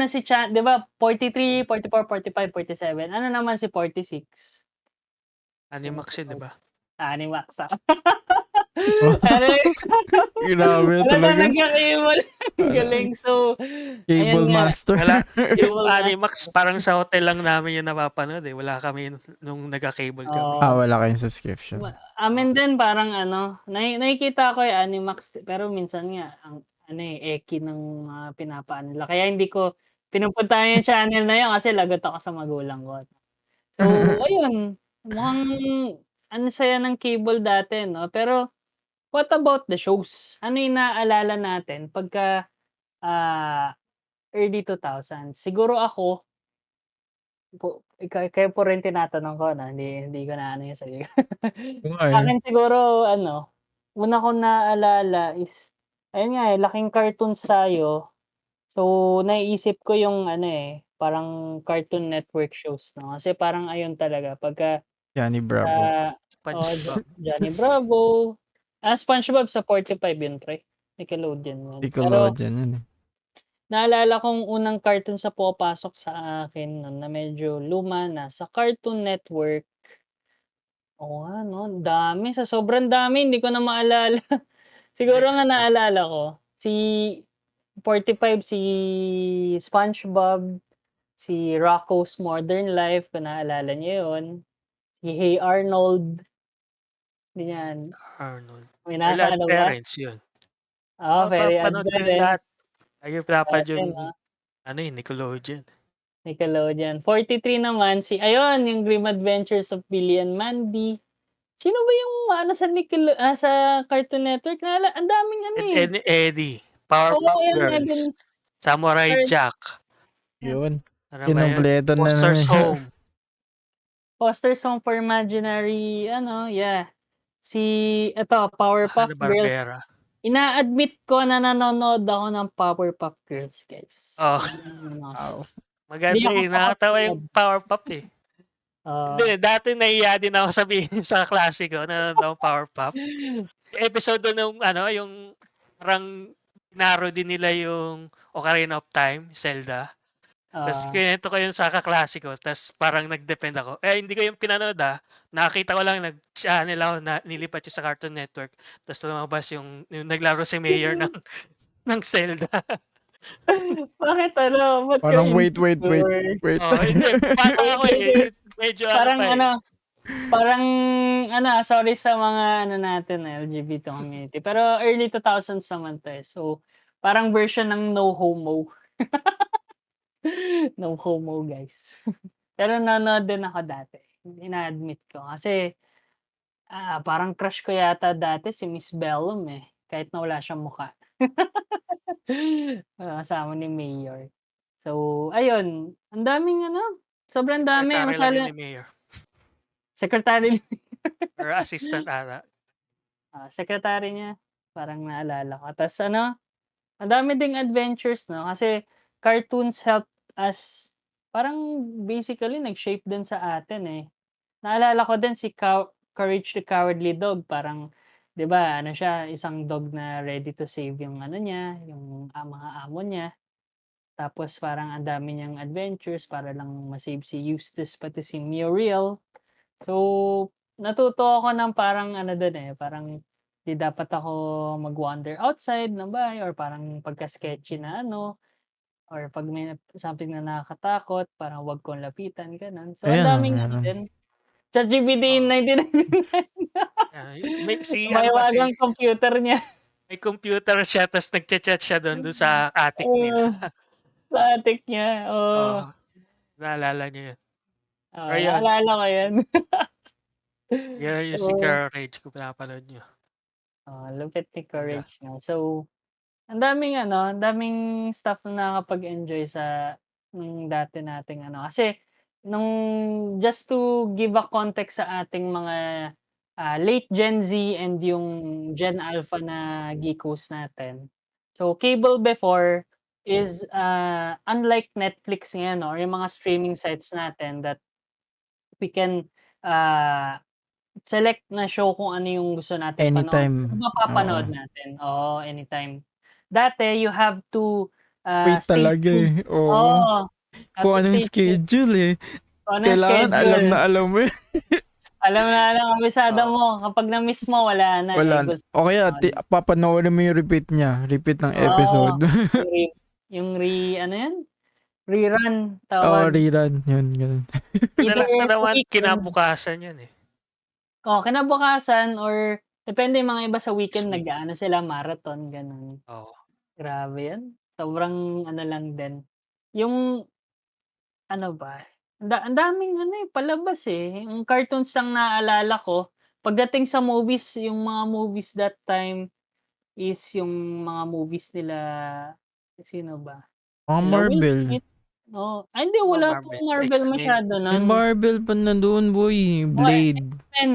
[SPEAKER 3] si 'di ba 43, 44, 45, 47. Ano naman si 46? Sino
[SPEAKER 4] Animax
[SPEAKER 3] si
[SPEAKER 4] yun, di
[SPEAKER 3] 40?
[SPEAKER 4] ba?
[SPEAKER 3] Animax.
[SPEAKER 2] Oh,
[SPEAKER 3] Ano
[SPEAKER 2] grabe
[SPEAKER 3] talagang
[SPEAKER 2] talaga.
[SPEAKER 3] nagkaka-cable. Ang
[SPEAKER 2] Ah,
[SPEAKER 3] galing. So, ayun
[SPEAKER 2] Cable
[SPEAKER 3] nga,
[SPEAKER 2] master.
[SPEAKER 4] Wala, yung
[SPEAKER 3] cable
[SPEAKER 4] Animax
[SPEAKER 3] master.
[SPEAKER 4] parang sa hotel lang namin yung napapanood eh. Wala kami nung nagka-cable kami.
[SPEAKER 2] Ah,
[SPEAKER 3] Oo.
[SPEAKER 2] wala kayong subscription.
[SPEAKER 4] Oh,
[SPEAKER 3] Amin din parang nakikita ko yung Animax pero minsan nga ang eki ng mga pinapaano nila kaya hindi ko pinupuntahan yung channel na yun kasi lagot ako sa magulang ko. So ayun, mukhang saya ng cable dati 'no, pero what about the shows? Ano yung naalala natin pagka, early 2000s? Siguro ako kayo po rin tinatanong ko 'no, hindi ko na yung sarili ko.
[SPEAKER 2] Oo nga eh.
[SPEAKER 3] Sa'kin siguro una kong naalala is ayun nga, laking cartoons tayo. So, naiisip ko yung parang Cartoon Network shows 'no, kasi parang ayun talaga pagka
[SPEAKER 2] Johnny
[SPEAKER 3] sa
[SPEAKER 2] Bravo.
[SPEAKER 4] SpongeBob.
[SPEAKER 3] Johnny Bravo, SpongeBob sa 45 yun pre, Nickelodeon yun. Pero
[SPEAKER 2] Nickelodeon yun eh.
[SPEAKER 3] naalala kong unang cartoon sa pumapasok sa akin nun na medyo luma na, sa Cartoon Network. Oo nga 'no, ang dami, sa sobrang dami hindi ko na maalala. Siguro nga
[SPEAKER 4] Next.
[SPEAKER 3] naalala ko, si 45 si SpongeBob, si Rocko's Modern Life kung naalala niyo yun, si Hey Arnold, Hindi niya
[SPEAKER 4] Arnold.
[SPEAKER 3] may
[SPEAKER 4] Or lahat
[SPEAKER 3] nakakaano ba?
[SPEAKER 4] parents yun.
[SPEAKER 3] Oo, very odd
[SPEAKER 4] Mapapanood ko yung
[SPEAKER 3] parents
[SPEAKER 4] lahat. Ayun pinapanood
[SPEAKER 3] dati,
[SPEAKER 4] yung
[SPEAKER 3] 'no?
[SPEAKER 4] Nickelodeon.
[SPEAKER 3] Nickelodeon. 43 naman ayun, yung Grim Adventures of Billy and Mandy. Sino ba yung ano sa Cartoon Network ang daming ano,
[SPEAKER 4] Ed,
[SPEAKER 3] eh.
[SPEAKER 4] Ed, Eddie.
[SPEAKER 3] Oo,
[SPEAKER 4] Powerpuff
[SPEAKER 3] kaya nga din.
[SPEAKER 4] Girls. Samurai
[SPEAKER 3] Or
[SPEAKER 4] Jack.
[SPEAKER 2] Yun.
[SPEAKER 4] Ano ba yun?
[SPEAKER 2] Kinumpleto na
[SPEAKER 4] Foster's
[SPEAKER 2] naman.
[SPEAKER 4] Home.
[SPEAKER 3] Poster Song for Imaginary yeah. Eto, Powerpuff Girls.
[SPEAKER 4] Hanna-Barbera.
[SPEAKER 3] Ina-admit ko na nanonood ako ng Powerpuff Girls, guys.
[SPEAKER 4] Oh,
[SPEAKER 3] Sobrang
[SPEAKER 2] Wow.
[SPEAKER 3] hindi
[SPEAKER 4] maganda
[SPEAKER 3] ako
[SPEAKER 4] Nakakatawa
[SPEAKER 3] makasunod.
[SPEAKER 4] yung Powerpuff eh.
[SPEAKER 3] Oo.
[SPEAKER 4] Hindi, dati nahiya din ako sabihin sa klase ko na Powerpuff. Episode doon nung yung parang pinaro din nila yung Ocarina of Time, Zelda. Tapos kinuwento ko yun sa kaklase ko, tapos parang nag-depend ako. Hindi ko yung pinanood nakita ko lang nag-channel ako na nilipat yung sa Cartoon Network. Tapos lumabas yung naglaro si Mayor ng Zelda.
[SPEAKER 3] Bakit ba't ka
[SPEAKER 2] Parang wait.
[SPEAKER 3] insecure?
[SPEAKER 4] Hindi, bata ako eh. Medyo
[SPEAKER 3] Parang
[SPEAKER 4] pa eh.
[SPEAKER 3] parang sorry sa mga natin LGBT community, pero early 2000s naman 'to, eh. So, parang version ng No Homo. No homo, guys. Pero nanonood din ako dati, ina-admit ko. Kasi, parang crush ko yata dati si Miss Bellum, eh, kahit na wala siyang mukha. Kasama ni Mayor. So, ayun, ang daming sobrang dami
[SPEAKER 4] Secretary lang yun ni Mayor.
[SPEAKER 3] secretary
[SPEAKER 4] Or assistant ata.
[SPEAKER 3] secretary niya, parang naalala ko. Ta's ang dami ding adventures 'no, kasi cartoons help us parang basically nag-shape din sa atin, eh. Naalala ko din si Courage the Cowardly Dog, parang 'di ba siya, isang dog na ready to save yung niya, yung, mga amo niya. Tapos parang ang dami niyang adventures para lang ma-save si Eustace pati si Muriel. So, natuto ako ng parang dun, eh, parang 'di dapat ako mag-wander outside ng bahay or parang pagka-sketchy na or 'pag may something na nakakatakot parang 'wag kong lapitan, gano'n. So, ang
[SPEAKER 2] Ayan,
[SPEAKER 3] daming
[SPEAKER 2] meron.
[SPEAKER 3] din. ChatGPT in
[SPEAKER 4] Oo.
[SPEAKER 3] 1999
[SPEAKER 4] May si
[SPEAKER 3] mahiwagang computer niya.
[SPEAKER 4] may computer siya tapos nagcha-chat siya doon sa attic nila.
[SPEAKER 3] Sa attic niya, oo.
[SPEAKER 4] Oo, naalala niyo yun.
[SPEAKER 3] Oo,
[SPEAKER 4] Pero yun,
[SPEAKER 3] naalala ko 'yan.
[SPEAKER 4] yun yung si
[SPEAKER 3] Oo,
[SPEAKER 4] Courage kung pinapanood niyo.
[SPEAKER 3] lupit ni
[SPEAKER 4] Ganda.
[SPEAKER 3] Courage niya. So, ang daming stuff na nakakapag-enjoy nung dati nating kasi nung just to give a context sa ating mga, late Gen Z and yung Gen Alpha na geekos natin. So, cable before is, unlike Netflix ngayon or yung mga streaming sites natin that we can, ah, select na show kung ano yung gusto nating panoorin,
[SPEAKER 2] Anytime.
[SPEAKER 3] mapapanood
[SPEAKER 2] Oo.
[SPEAKER 3] natin, oo, anytime. Dati you have to,
[SPEAKER 2] Wait
[SPEAKER 3] stay
[SPEAKER 2] talaga,
[SPEAKER 3] tuned,
[SPEAKER 2] eh. Oo.
[SPEAKER 3] oo, have
[SPEAKER 2] Kung
[SPEAKER 3] to
[SPEAKER 2] anong
[SPEAKER 3] stay tuned
[SPEAKER 2] schedule, eh.
[SPEAKER 3] kung ano yung
[SPEAKER 2] Kailangan alam
[SPEAKER 3] schedule.
[SPEAKER 2] na alam mo eh.
[SPEAKER 3] Alam na ng kabisado
[SPEAKER 4] Oo.
[SPEAKER 3] mo, kapag na-miss mo wala na,
[SPEAKER 2] Wala na.
[SPEAKER 3] gusto
[SPEAKER 2] O kaya
[SPEAKER 3] mo na.
[SPEAKER 2] papanoorin mo yung repeat niya. Repeat ng
[SPEAKER 3] Oo,
[SPEAKER 2] episode.
[SPEAKER 3] yung ano yan, rerun
[SPEAKER 2] Oo,
[SPEAKER 3] tawag.
[SPEAKER 2] rerun. Yun, ganun.
[SPEAKER 3] Either
[SPEAKER 4] Kadalasan
[SPEAKER 3] sa
[SPEAKER 4] naman
[SPEAKER 3] weekend,
[SPEAKER 4] kinabukasan yun eh.
[SPEAKER 3] kinabukasan or depende yung mga iba sa
[SPEAKER 4] Next
[SPEAKER 3] weekend
[SPEAKER 4] week.
[SPEAKER 3] nag-aano sila marathon, gano'n.
[SPEAKER 4] Oo.
[SPEAKER 3] Grabe yan, sobrang lang din. Yung ano ba, ang daming palabas, eh, yung cartoons lang naalala ko. Pagdating sa movies, yung mga movies that time is yung mga movies nila sino ba?
[SPEAKER 2] Mga
[SPEAKER 3] Nila Will
[SPEAKER 2] Marvel.
[SPEAKER 3] Smith, oo. Ay hindi,
[SPEAKER 4] Mga
[SPEAKER 3] wala
[SPEAKER 4] Marvel,
[SPEAKER 3] pang Marvel
[SPEAKER 4] X-Men.
[SPEAKER 3] masyado
[SPEAKER 2] May
[SPEAKER 3] nun.
[SPEAKER 2] Marvel pa nandun, boy.
[SPEAKER 3] Oo,
[SPEAKER 2] Blade.
[SPEAKER 3] X-Men,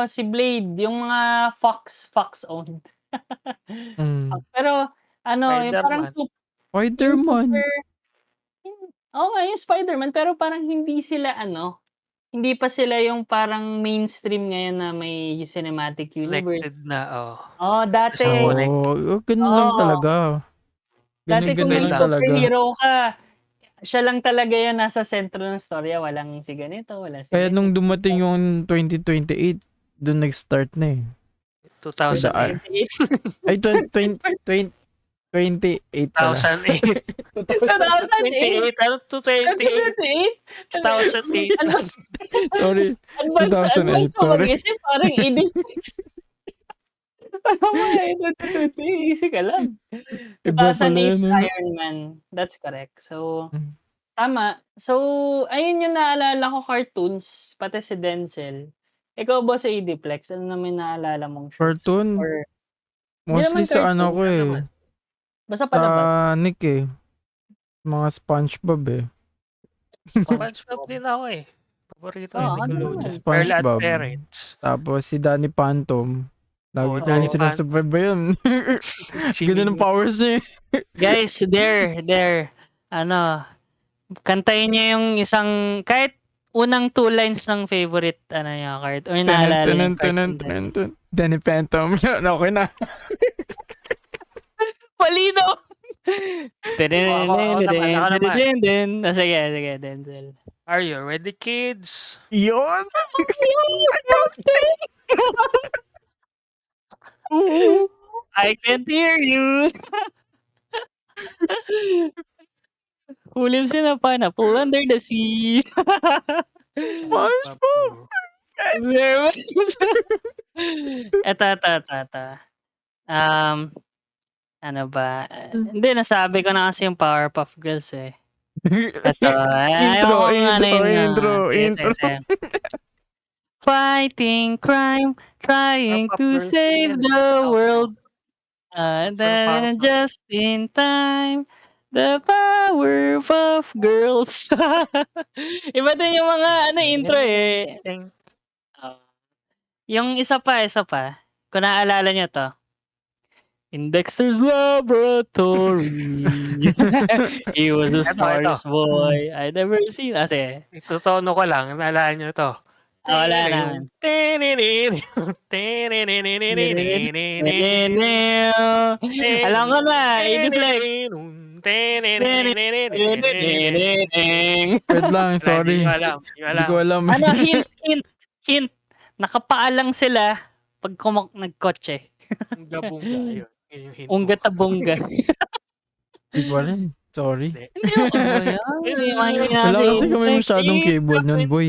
[SPEAKER 3] si Blade, yung mga Fox owned.
[SPEAKER 2] Mm.
[SPEAKER 3] Pero yung parang
[SPEAKER 4] Spider-Man.
[SPEAKER 3] yung
[SPEAKER 2] Spider-Man.
[SPEAKER 3] super oo nga, yung Spider-Man, pero parang hindi sila hindi pa sila yung parang mainstream ngayon na may cinematic universe.
[SPEAKER 4] Connected na,
[SPEAKER 3] Oo,
[SPEAKER 4] Sa
[SPEAKER 3] dati
[SPEAKER 4] connect.
[SPEAKER 2] Ganun lang
[SPEAKER 3] oo,
[SPEAKER 2] talaga.
[SPEAKER 3] dati kung
[SPEAKER 2] Ganun
[SPEAKER 3] may
[SPEAKER 4] Yun
[SPEAKER 2] lang
[SPEAKER 4] lang.
[SPEAKER 2] talaga.
[SPEAKER 3] superhero ka, siya lang talaga yung nasa sentro ng storya, walang si ganito, walang si
[SPEAKER 2] Kaya
[SPEAKER 3] ganyan.
[SPEAKER 2] nung dumating yung 2028, dun nag-start na eh. With the
[SPEAKER 4] 2008.
[SPEAKER 3] 2028.
[SPEAKER 2] ay, 20, 28 pala.
[SPEAKER 4] 2008.
[SPEAKER 3] 2008?
[SPEAKER 4] 28, ano to 28?
[SPEAKER 3] 2028?
[SPEAKER 4] 2008
[SPEAKER 3] Ano?
[SPEAKER 4] lang.
[SPEAKER 2] Sorry,
[SPEAKER 3] Advance
[SPEAKER 2] 2008,
[SPEAKER 3] mo
[SPEAKER 2] sorry.
[SPEAKER 3] mag-isip, parang 86. Ano ba eh, 2020, easy ka lang.
[SPEAKER 2] Iba pala
[SPEAKER 3] 2008
[SPEAKER 2] yun, ano?
[SPEAKER 3] Iron Man, that's correct. So,
[SPEAKER 2] Hmm.
[SPEAKER 3] tama. So, ayun yung naalala ko cartoons, pati si Denzel. Ikaw ba sa Idiplex, ano naman naalala mong shows?
[SPEAKER 2] Cartoon,
[SPEAKER 3] Or hindi
[SPEAKER 2] mostly
[SPEAKER 3] naman
[SPEAKER 2] sa ano
[SPEAKER 3] cartoon,
[SPEAKER 2] ko
[SPEAKER 4] Ano
[SPEAKER 2] eh,
[SPEAKER 4] naman?
[SPEAKER 3] basta
[SPEAKER 2] sa
[SPEAKER 3] palabas.
[SPEAKER 2] Nick eh. Mga SpongeBob eh.
[SPEAKER 4] SpongeBob din ako eh. Paborito
[SPEAKER 3] Oo,
[SPEAKER 4] yung
[SPEAKER 3] ano
[SPEAKER 4] Nickelodeon.
[SPEAKER 3] naman.
[SPEAKER 4] Pearl at
[SPEAKER 2] SpongeBob.
[SPEAKER 4] Parents.
[SPEAKER 2] Tapos si Danny Phantom.
[SPEAKER 4] Oo,
[SPEAKER 2] Lagi ko
[SPEAKER 3] Danny
[SPEAKER 4] Danny Phantom.
[SPEAKER 2] sinasabay ba yun?
[SPEAKER 4] Si
[SPEAKER 2] Ganda ng
[SPEAKER 4] Ming.
[SPEAKER 2] powers niya eh.
[SPEAKER 3] Guys, there. Ano, kantayin niyo yung isang, kahit unang 2 lines ng favorite, ano niya, card, or
[SPEAKER 2] Tenen,
[SPEAKER 3] naalala
[SPEAKER 2] tenen,
[SPEAKER 3] yung
[SPEAKER 2] tenen,
[SPEAKER 3] cartoon
[SPEAKER 2] tenen,
[SPEAKER 3] dati.
[SPEAKER 2] tenen. Danny Phantom. Okay na.
[SPEAKER 3] Malinaw!
[SPEAKER 4] Ako naman.
[SPEAKER 3] Sige, Denzel.
[SPEAKER 4] Are you ready, kids?
[SPEAKER 2] Yun!
[SPEAKER 3] I can't hear you. Who lives in a pineapple under the sea?
[SPEAKER 2] SpongeBob!
[SPEAKER 3] Eto. Ano ba? Hindi, nasabi ko na kasi yung Powerpuff Girls eh. Eto, ayaw kong ano yun na. Sige. Fighting crime, trying
[SPEAKER 4] Powerpuff
[SPEAKER 3] to
[SPEAKER 4] Girls din
[SPEAKER 3] save
[SPEAKER 4] yan eh.
[SPEAKER 3] the
[SPEAKER 4] Tawag mo.
[SPEAKER 3] world.
[SPEAKER 4] Pero
[SPEAKER 3] Then
[SPEAKER 4] Powerpuff.
[SPEAKER 3] just in time, the power of girls. Iba din yung mga ano intro eh.
[SPEAKER 4] Ting.
[SPEAKER 3] Ah, yung isa pa. Kung naalala niyo to. In Dexter's laboratory. He was the
[SPEAKER 4] Ito.
[SPEAKER 3] smartest boy I'd ever seen. Sige.
[SPEAKER 4] Itutono ko lang. Naalaan nyo to.
[SPEAKER 3] Wala naman. Alam ko na, 80
[SPEAKER 2] Wait lang,
[SPEAKER 4] Wala, hindi
[SPEAKER 2] sorry.
[SPEAKER 4] ko alam.
[SPEAKER 2] Hindi ko alam.
[SPEAKER 3] Ano, hint. Nakapaalang sila pag nagkotse.
[SPEAKER 4] Bunga-bunga. Yun. Yun yung hint mo.
[SPEAKER 3] Unggat na bongga.
[SPEAKER 2] Hindi ko alam. Sorry.
[SPEAKER 4] Hindi.
[SPEAKER 3] Hindi mo, oh yan. Hindi mahina
[SPEAKER 2] Wala
[SPEAKER 3] si
[SPEAKER 2] kasi kami
[SPEAKER 3] 80
[SPEAKER 2] masyadong cable nun, boy.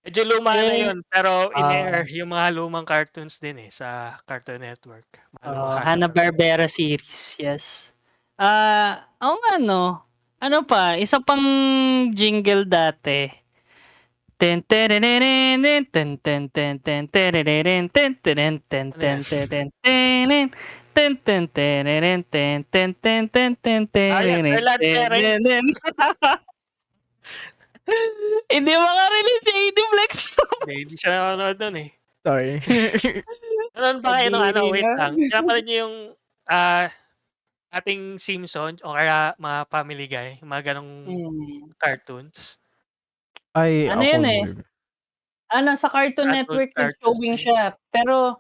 [SPEAKER 4] Medyo luma na
[SPEAKER 3] Eh,
[SPEAKER 4] yun. Pero in-air yung mga lumang cartoons din eh sa Cartoon Network. Mga lumang
[SPEAKER 3] Hanna-Barbera series, yes. Oo nga no. Ano pa, isa pang jingle dati. Ten tererenen, ten ten ten ten tererenen, ten ten ten ten ten ten ten ten tereren, ten ten ten ten ten
[SPEAKER 4] Ayan,
[SPEAKER 3] tereren,
[SPEAKER 4] Pearl at Parents.
[SPEAKER 3] ten. Hindi maka-release si Adiflex.
[SPEAKER 4] Hindi siya nanonood nun eh.
[SPEAKER 2] Sorry.
[SPEAKER 4] Ano ba kayo ng wait
[SPEAKER 3] Kadiri
[SPEAKER 4] lang.
[SPEAKER 3] na.
[SPEAKER 4] Pinapanood niyo yung ating Simpson o kaya mga Family Guy, mga ganong cartoons.
[SPEAKER 2] Ay,
[SPEAKER 3] Ano
[SPEAKER 2] ako.
[SPEAKER 3] yun eh? Ano, sa Cartoon
[SPEAKER 4] Adult
[SPEAKER 3] Network
[SPEAKER 4] cartoons
[SPEAKER 3] nag-showing
[SPEAKER 4] din.
[SPEAKER 3] siya. Pero,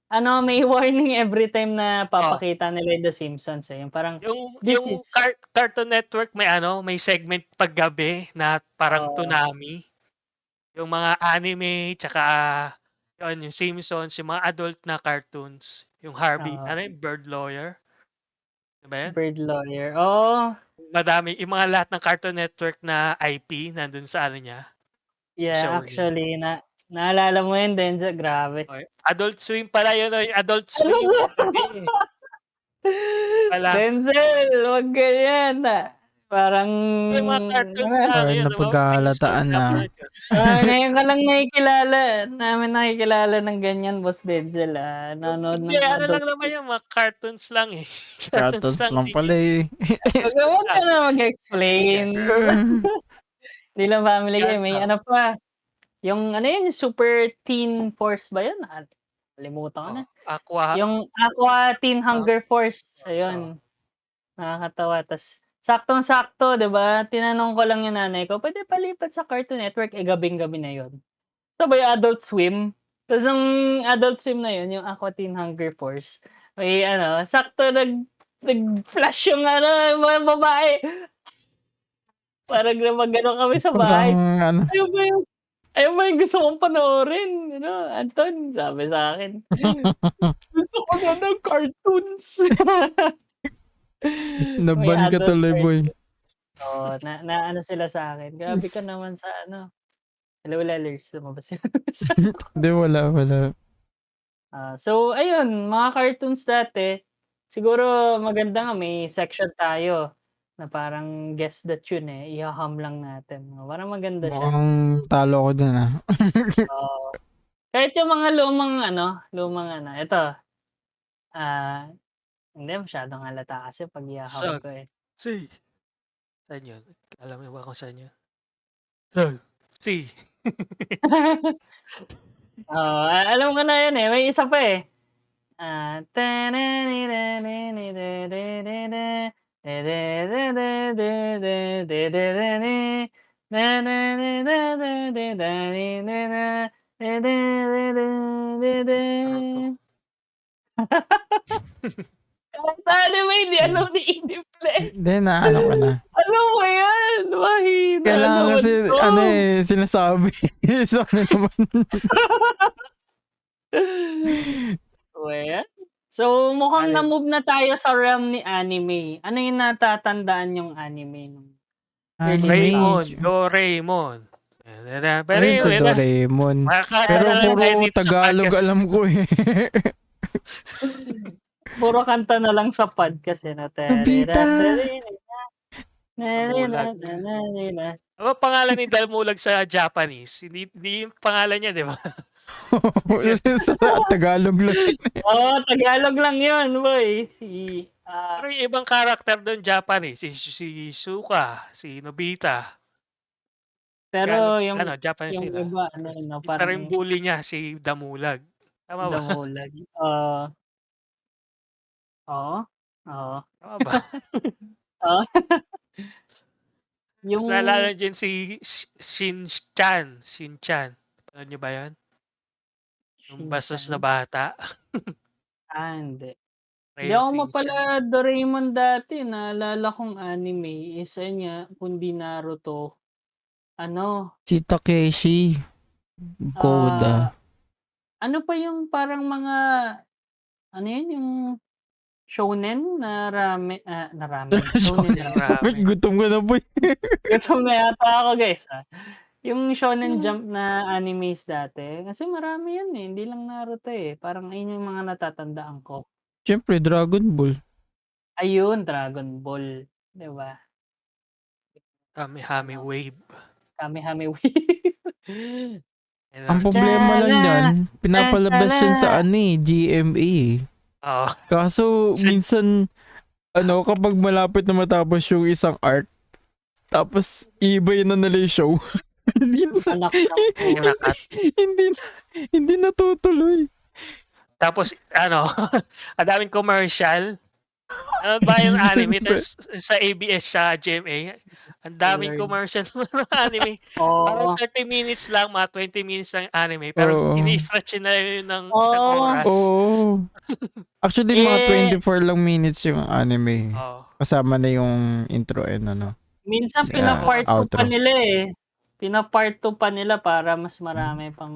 [SPEAKER 3] ano, may warning every time na
[SPEAKER 4] Oh.
[SPEAKER 3] papakita nila yung The Simpsons eh. Yung parang, this
[SPEAKER 4] Yung
[SPEAKER 3] is...
[SPEAKER 4] Cartoon Network may segment paggabi na parang Toonami. Yung mga anime, tsaka yung Simpsons, yung mga adult na cartoons. Yung Harvey, Bird Lawyer. Diba yan?
[SPEAKER 3] Bird Lawyer. Oh,
[SPEAKER 4] Madami, yung mga lahat ng Cartoon Network na IP, nandun sa ano niya.
[SPEAKER 3] yeah,
[SPEAKER 4] Show niya.
[SPEAKER 3] actually, naalala mo yun, Denzel, grabe.
[SPEAKER 4] Okay. Adult Swim pala yun, Adult Swim. Gabi. Wala.
[SPEAKER 3] Denzel, wag ganyan. Parang...
[SPEAKER 4] Yung mga cartoons na
[SPEAKER 2] Parang
[SPEAKER 4] yun,
[SPEAKER 2] napagkahalataan na.
[SPEAKER 3] ngayon ka lang nakikilala ng ganyan, Boss Denzel. Nanonood
[SPEAKER 4] Hindi,
[SPEAKER 3] ng
[SPEAKER 4] ano lang
[SPEAKER 3] adult
[SPEAKER 4] naman yung mga cartoons lang eh.
[SPEAKER 2] Cartoons lang pala eh.
[SPEAKER 3] Huwag ka na mag-explain. Hindi lang Family Guy. May ano pa. Yung ano yun, Super Teen Force ba yun? Kalimutan ko na.
[SPEAKER 4] Aqua.
[SPEAKER 3] Yung Aqua Teen Hunger Force. Ayun. Nakakatawa. Tas, saktong-sakto, di ba? Tinanong ko lang yung nanay ko, pwede palipat sa Cartoon Network, gabing-gabi na yun. Sabay Adult Swim. Tapos yung Adult Swim na yun, yung Aqua Teen Hunger Force, may sakto nag-flash yung mga babae. Parang namagano kami sa bahay.
[SPEAKER 2] Parang
[SPEAKER 3] Ayun ba yung gusto kong panoorin? Anton, sabi sa akin. Gusto ko na ng cartoons. May
[SPEAKER 2] Naban ka
[SPEAKER 3] adult
[SPEAKER 2] tuloy, boy.
[SPEAKER 3] version. Oo, na ano sila sa akin. Grabe ka naman sa ano. Hello, Lellers. Lumabas yun.
[SPEAKER 2] Hindi, wala.
[SPEAKER 3] So ayun, mga cartoons dati, siguro maganda nga may section tayo na parang guess the tune, eh, iha-hum lang natin, parang maganda siya.
[SPEAKER 2] Mukhang talo ko dun,
[SPEAKER 3] Oo. Kahit yung mga lumang ano, eto, hindi masyadong halata kasi 'pag iha-hum
[SPEAKER 4] Saan?
[SPEAKER 3] ko, eh.
[SPEAKER 4] Si. Saan yun? Alam mo ba kung saan yun? Saan? Si.
[SPEAKER 3] Oo, alam ko na yun, eh, may isa pa, eh.
[SPEAKER 4] Ano to?
[SPEAKER 3] Paano ba hindi alam ni Idiflex?
[SPEAKER 2] Hindi, naano ko na.
[SPEAKER 3] Ano ba yan? Mahina
[SPEAKER 2] Kailangan
[SPEAKER 3] naman
[SPEAKER 2] kasi,
[SPEAKER 3] 'to.
[SPEAKER 2] sinasabi. So, ano naman.
[SPEAKER 3] Ano ba yan? So, mukhang
[SPEAKER 4] Alin?
[SPEAKER 3] na-move na tayo sa realm ni anime. Ano yung natatandaan yung anime nung early
[SPEAKER 2] Anime.
[SPEAKER 3] 2000s?
[SPEAKER 4] Raymond, Doraemon. Pero
[SPEAKER 2] Ayun sa
[SPEAKER 4] yun na,
[SPEAKER 2] Doraemon.
[SPEAKER 4] makakanta
[SPEAKER 2] Pero
[SPEAKER 4] na lang tayo
[SPEAKER 2] puro
[SPEAKER 4] dito sa
[SPEAKER 2] Tagalog
[SPEAKER 4] podcast.
[SPEAKER 2] alam ko, eh.
[SPEAKER 3] Puro kanta na lang sa podcast, eh, na
[SPEAKER 2] Nobita!
[SPEAKER 4] Damulag. Ano ba pangalan ni Dalmulag sa Japanese? Hindi yung pangalan niya, di ba?
[SPEAKER 2] Sa Tagalog lang.
[SPEAKER 3] Oo, Tagalog lang yun, boy.
[SPEAKER 4] Pero yung ibang karakter doon Japanese, si Suka, si Nobita.
[SPEAKER 3] Pero
[SPEAKER 4] Japanese
[SPEAKER 3] yung
[SPEAKER 4] sila.
[SPEAKER 3] iba ano,
[SPEAKER 4] Pero yung
[SPEAKER 3] parang
[SPEAKER 4] bully niya si Damulag. Tama ba?
[SPEAKER 3] damulag. Oo, oo.
[SPEAKER 4] Tama ba?
[SPEAKER 3] Oo.
[SPEAKER 4] Mas
[SPEAKER 3] Yung
[SPEAKER 4] naalala dyan si Shin-chan. Shin-chan. Alam niyo ba yan? Yung bastos na
[SPEAKER 3] Shin-chan?
[SPEAKER 4] bata.
[SPEAKER 3] Hindi. Hindi
[SPEAKER 4] Crayon
[SPEAKER 3] ako
[SPEAKER 4] Shin-chan.
[SPEAKER 3] mapala Doraemon dati, naalala kong anime is ayun nga, kundi Naruto. Ano,
[SPEAKER 2] Si Takeshi.
[SPEAKER 3] ah,
[SPEAKER 2] Koda.
[SPEAKER 3] ano pa yung parang mga ano yun, yung shonen na ramen, shonen ramen.
[SPEAKER 4] Marami.
[SPEAKER 2] Gutom ka na, boy.
[SPEAKER 3] Gutom na yata ako, guys, Yung Shonen Jump na animes dati, kasi marami yan, eh, hindi lang Naruto, eh, parang ayun yung mga natatandaan ko.
[SPEAKER 2] Siyempre, Dragon Ball.
[SPEAKER 3] Ayun, Dragon Ball, 'di ba?
[SPEAKER 4] Kami-hami
[SPEAKER 3] Ano,
[SPEAKER 4] wave.
[SPEAKER 3] Kamehame Wave.
[SPEAKER 2] Ang
[SPEAKER 4] Energy.
[SPEAKER 2] problema lang
[SPEAKER 3] Tala,
[SPEAKER 2] yan, pinapalabas yan sa
[SPEAKER 3] tantala.
[SPEAKER 2] GMA, eh.
[SPEAKER 4] Oo.
[SPEAKER 2] Kaso, minsan, kapag malapit na matapos yung isang arc, tapos iba na nila yung show. hindi na,
[SPEAKER 3] Anak ng puro.
[SPEAKER 4] Kinakat.
[SPEAKER 2] hindi natutuloy.
[SPEAKER 4] Tapos, ang daming commercial. Ano ba yung anime? Tapos, sa ABS, sa GMA, ang daming
[SPEAKER 3] Lord.
[SPEAKER 4] commercial ng anime. Parang
[SPEAKER 3] Oo.
[SPEAKER 4] 30 minutes lang, mga 20 minutes lang yung anime. Pero
[SPEAKER 2] Oo.
[SPEAKER 4] ini-stretch na yun ng isang
[SPEAKER 3] Oo.
[SPEAKER 4] oras.
[SPEAKER 2] Oo. Actually, mga 24 lang minutes yung anime.
[SPEAKER 4] Oo.
[SPEAKER 2] Kasama na yung intro and
[SPEAKER 3] Minsan
[SPEAKER 2] Yeah,
[SPEAKER 3] pina-part 2 pa
[SPEAKER 2] outro.
[SPEAKER 3] nila, eh. Pina-part 2 pa nila para mas marami pang